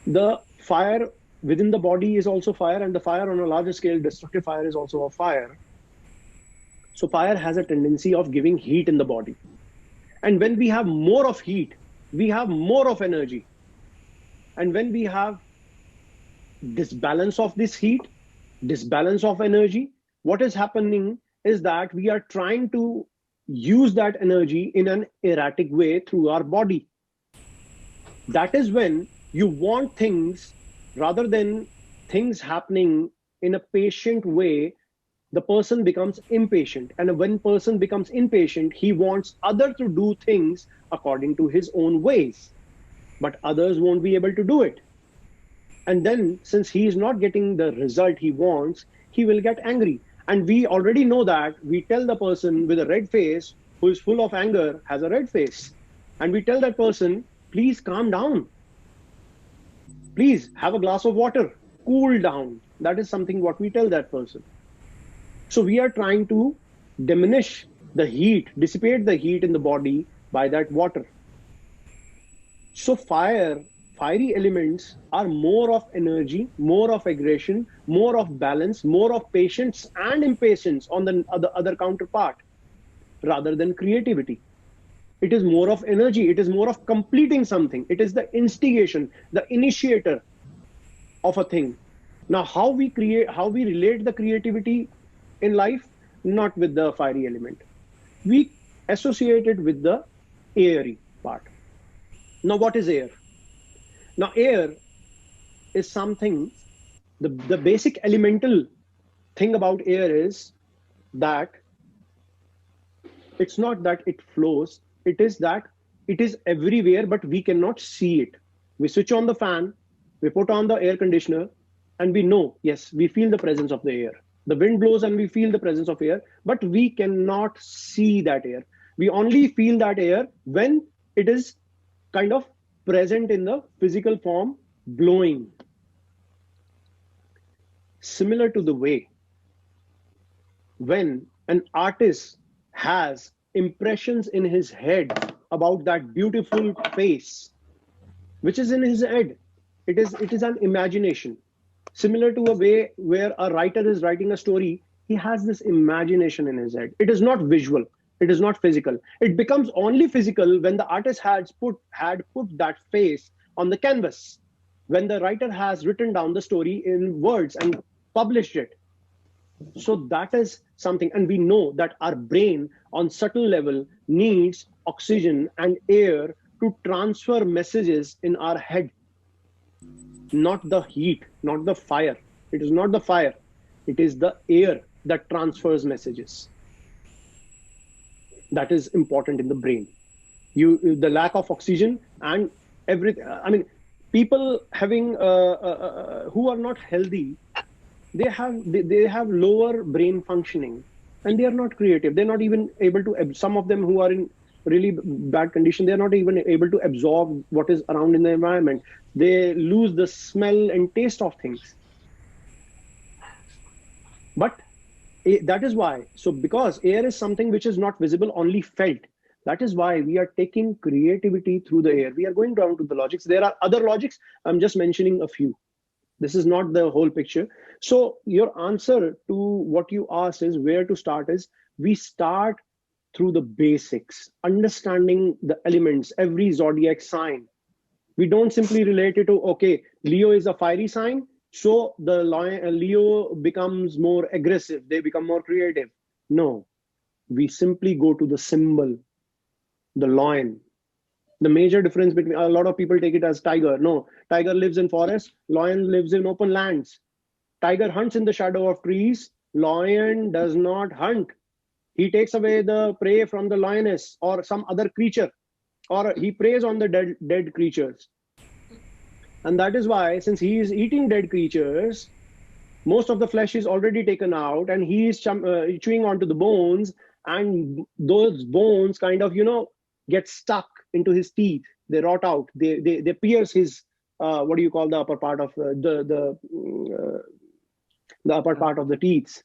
the fire within the body is also fire, and the fire on a larger scale, destructive fire, is also a fire. So fire has a tendency of giving heat in the body. And when we have more of heat, we have more of energy. And when we have disbalance of this heat, disbalance of energy, what is happening is that we are trying to use that energy in an erratic way through our body. That is when you want things, rather than things happening in a patient way, the person becomes impatient. And when person becomes impatient, he wants others to do things according to his own ways, but others won't be able to do it. And then, since he is not getting the result he wants, he will get angry. And we already know that. We tell the person with a red face, who is full of anger, has a red face. And we tell that person, please calm down. Please have a glass of water, cool down. That is something what we tell that person. So we are trying to diminish the heat, dissipate the heat in the body by that water. So fiery elements are more of energy, more of aggression, more of balance, more of patience and impatience on the other counterpart, rather than creativity. It is more of energy. It is more of completing something. It is the instigation, the initiator of a thing. Now, how we relate the creativity in life? Not with the fiery element. We associate it with the airy part. Now, what is air? Now, air is something, the basic elemental thing about air is that it's not that it flows, it is that it is everywhere, but we cannot see it. We switch on the fan, we put on the air conditioner, and we know, yes, we feel the presence of the air. The wind blows and we feel the presence of air, but we cannot see that air. We only feel that air when it is kind of present in the physical form, blowing. Similar to the way when an artist has impressions in his head about that beautiful face, which is in his head. It is an imagination. Similar to a way where a writer is writing a story, he has this imagination in his head. It is not visual. It is not physical. It becomes only physical when the artist had put that face on the canvas, when the writer has written down the story in words and published it. So that is something, and we know that our brain on subtle level needs oxygen and air to transfer messages in our head, not the heat, not the fire. It is not the fire, it is the air that transfers messages. That is important in the brain. The lack of oxygen and everything. I mean, people having who are not healthy, they have lower brain functioning, and they are not creative. They're not even able to. Some of them who are in really bad condition, they're not even able to absorb what is around in the environment. They lose the smell and taste of things. But that is why. So because air is something which is not visible, only felt. That is why we are taking creativity through the air. We are going down to the logics. There are other logics. I'm just mentioning a few. This is not the whole picture. So your answer to what you asked is where to start is, we start through the basics, understanding the elements, every zodiac sign. We don't simply relate it to, okay, Leo is a fiery sign, so the Leo becomes more aggressive, they become more creative. No, we simply go to the symbol, the lion. The major difference between, a lot of people take it as tiger. No, tiger lives in forest, lion lives in open lands. Tiger hunts in the shadow of trees, lion does not hunt. He takes away the prey from the lioness or some other creature, or he preys on the dead creatures. And that is why, since he is eating dead creatures, most of the flesh is already taken out, and he is chewing onto the bones, and those bones kind of, get stuck into his teeth. They rot out. They pierce his what do you call the upper part of the upper part of the teeth,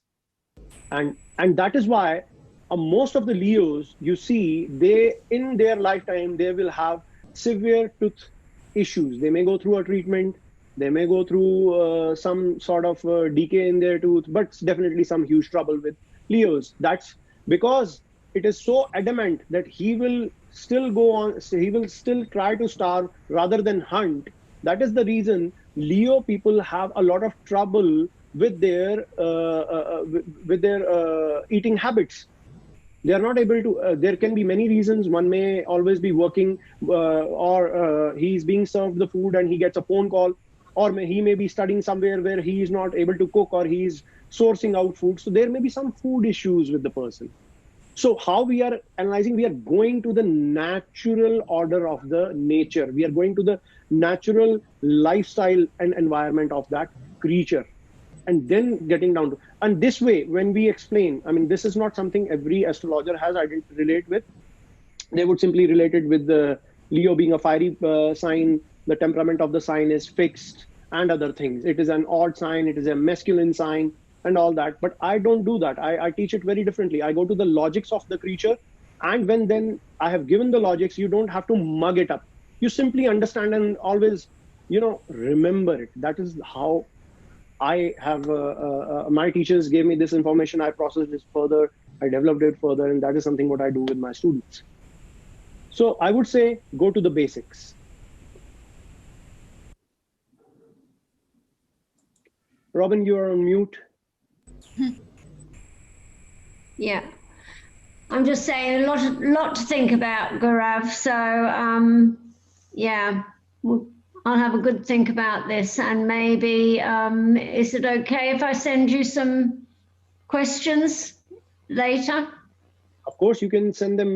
and that is why most of the Leos, you see, they in their lifetime they will have severe tooth issues. They may go through a treatment, they may go through some sort of decay in their tooth, but definitely some huge trouble with Leos. That's because it is so adamant that he will still go on, he will still try to starve rather than hunt. That is the reason Leo people have a lot of trouble with their eating habits. They are not able to, there can be many reasons. One may always be working, or he's being served the food and he gets a phone call, or he may be studying somewhere where he is not able to cook, or he's sourcing out food. So there may be some food issues with the person. So how we are analyzing, we are going to the natural order of the nature. We are going to the natural lifestyle and environment of that creature, and then getting down to, and this way, when we explain, I mean, this is not something every astrologer has relate with. They would simply relate it with the Leo being a fiery sign, the temperament of the sign is fixed, and other things. It is an odd sign, it is a masculine sign, and all that. But I don't do that. I teach it very differently. I go to the logics of the creature, and when then I have given the logics, you don't have to mug it up. You simply understand and always, remember it. That is how I have, my teachers gave me this information, I processed this further, I developed it further, and that is something what I do with my students. So I would say, go to the basics. Robin, you are on mute. Yeah, I'm just saying a lot to think about, Gaurav. So yeah, I'll have a good think about this, and maybe is it okay if I send you some questions later? Of course, you can send them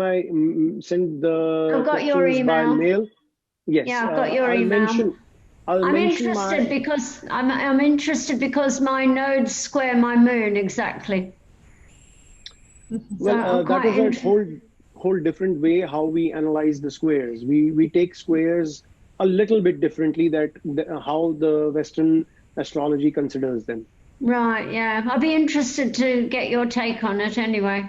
send the I've got your email by mail. Yes, yeah, I've got your email. I'm interested because I'm interested because my nodes square my moon exactly. Well, that is a whole different way how we analyze the squares. We take squares a little bit differently how the Western astrology considers them. Right. Yeah, I'd be interested to get your take on it anyway.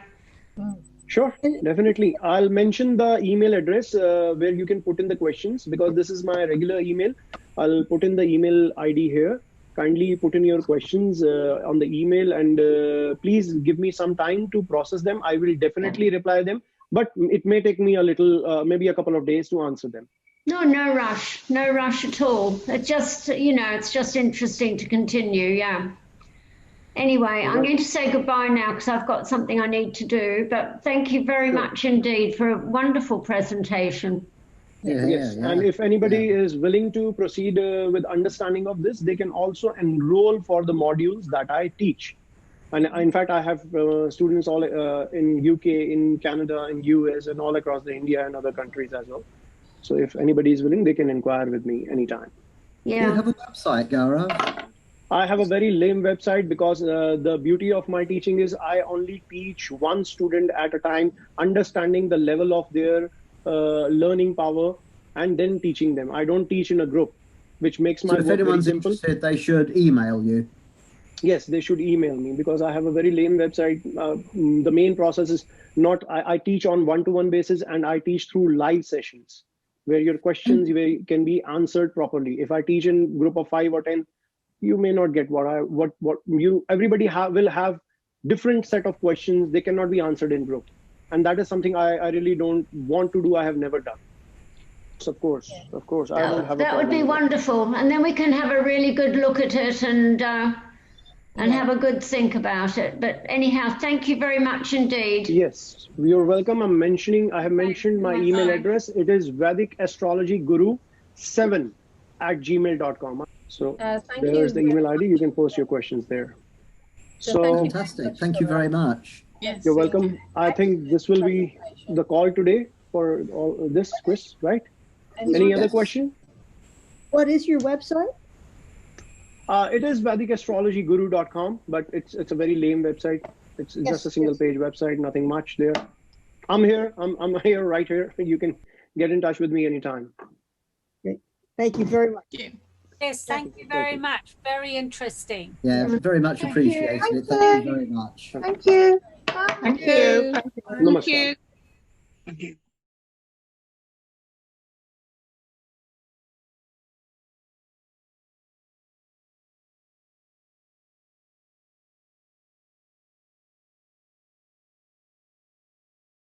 Sure, definitely. I'll mention the email address where you can put in the questions, because this is my regular email. I'll put in the email ID here. Kindly put in your questions on the email, and please give me some time to process them. I will definitely reply them, but it may take me a little, maybe a couple of days to answer them. No rush. No rush at all. It just, it's just interesting to continue. Yeah. Anyway, I'm going to say goodbye now because I've got something I need to do. But thank you very much indeed for a wonderful presentation. Yes, and if anybody is willing to proceed with understanding of this, they can also enroll for the modules that I teach. And in fact, I have students all in UK, in Canada, in US, and all across the India and other countries as well. So if anybody is willing, they can inquire with me anytime. Yeah. You have a website, Gaurav? I have a very lame website because the beauty of my teaching is I only teach one student at a time, understanding the level of their learning power and then teaching them. I don't teach in a group, which makes my work very simple. If anyone's interested, they should email you. Yes, they should email me because I have a very lame website. The main process is not, I teach on one-to-one basis and I teach through live sessions where your questions can be answered properly. If I teach in group of 5 or 10, you may not get everybody will have different set of questions. They cannot be answered in group. And that is something I really don't want to do. I have never done. So of course, I don't have a problem. That would be wonderful. And then we can have a really good look at it and have a good think about it. But anyhow, thank you very much indeed. Yes, you're welcome. I have mentioned my email address. It is Vedic Astrology Guru 7@gmail.com. So there's the email ID. You can post your questions there. So fantastic. Thank you very much. Yes, you're welcome. I think this will be the call today for all this quiz, right? Any other question? What is your website? It is vedicastrologyguru.com, but it's a very lame website. It's just a single page website, nothing much there. I'm here. I'm here, right here. You can get in touch with me anytime. Great. Thank you very much. Yes, thank you very much. Very interesting. Yeah, very much appreciated. Thank you very much. Thank you. Thank you. Namaskar. Thank you.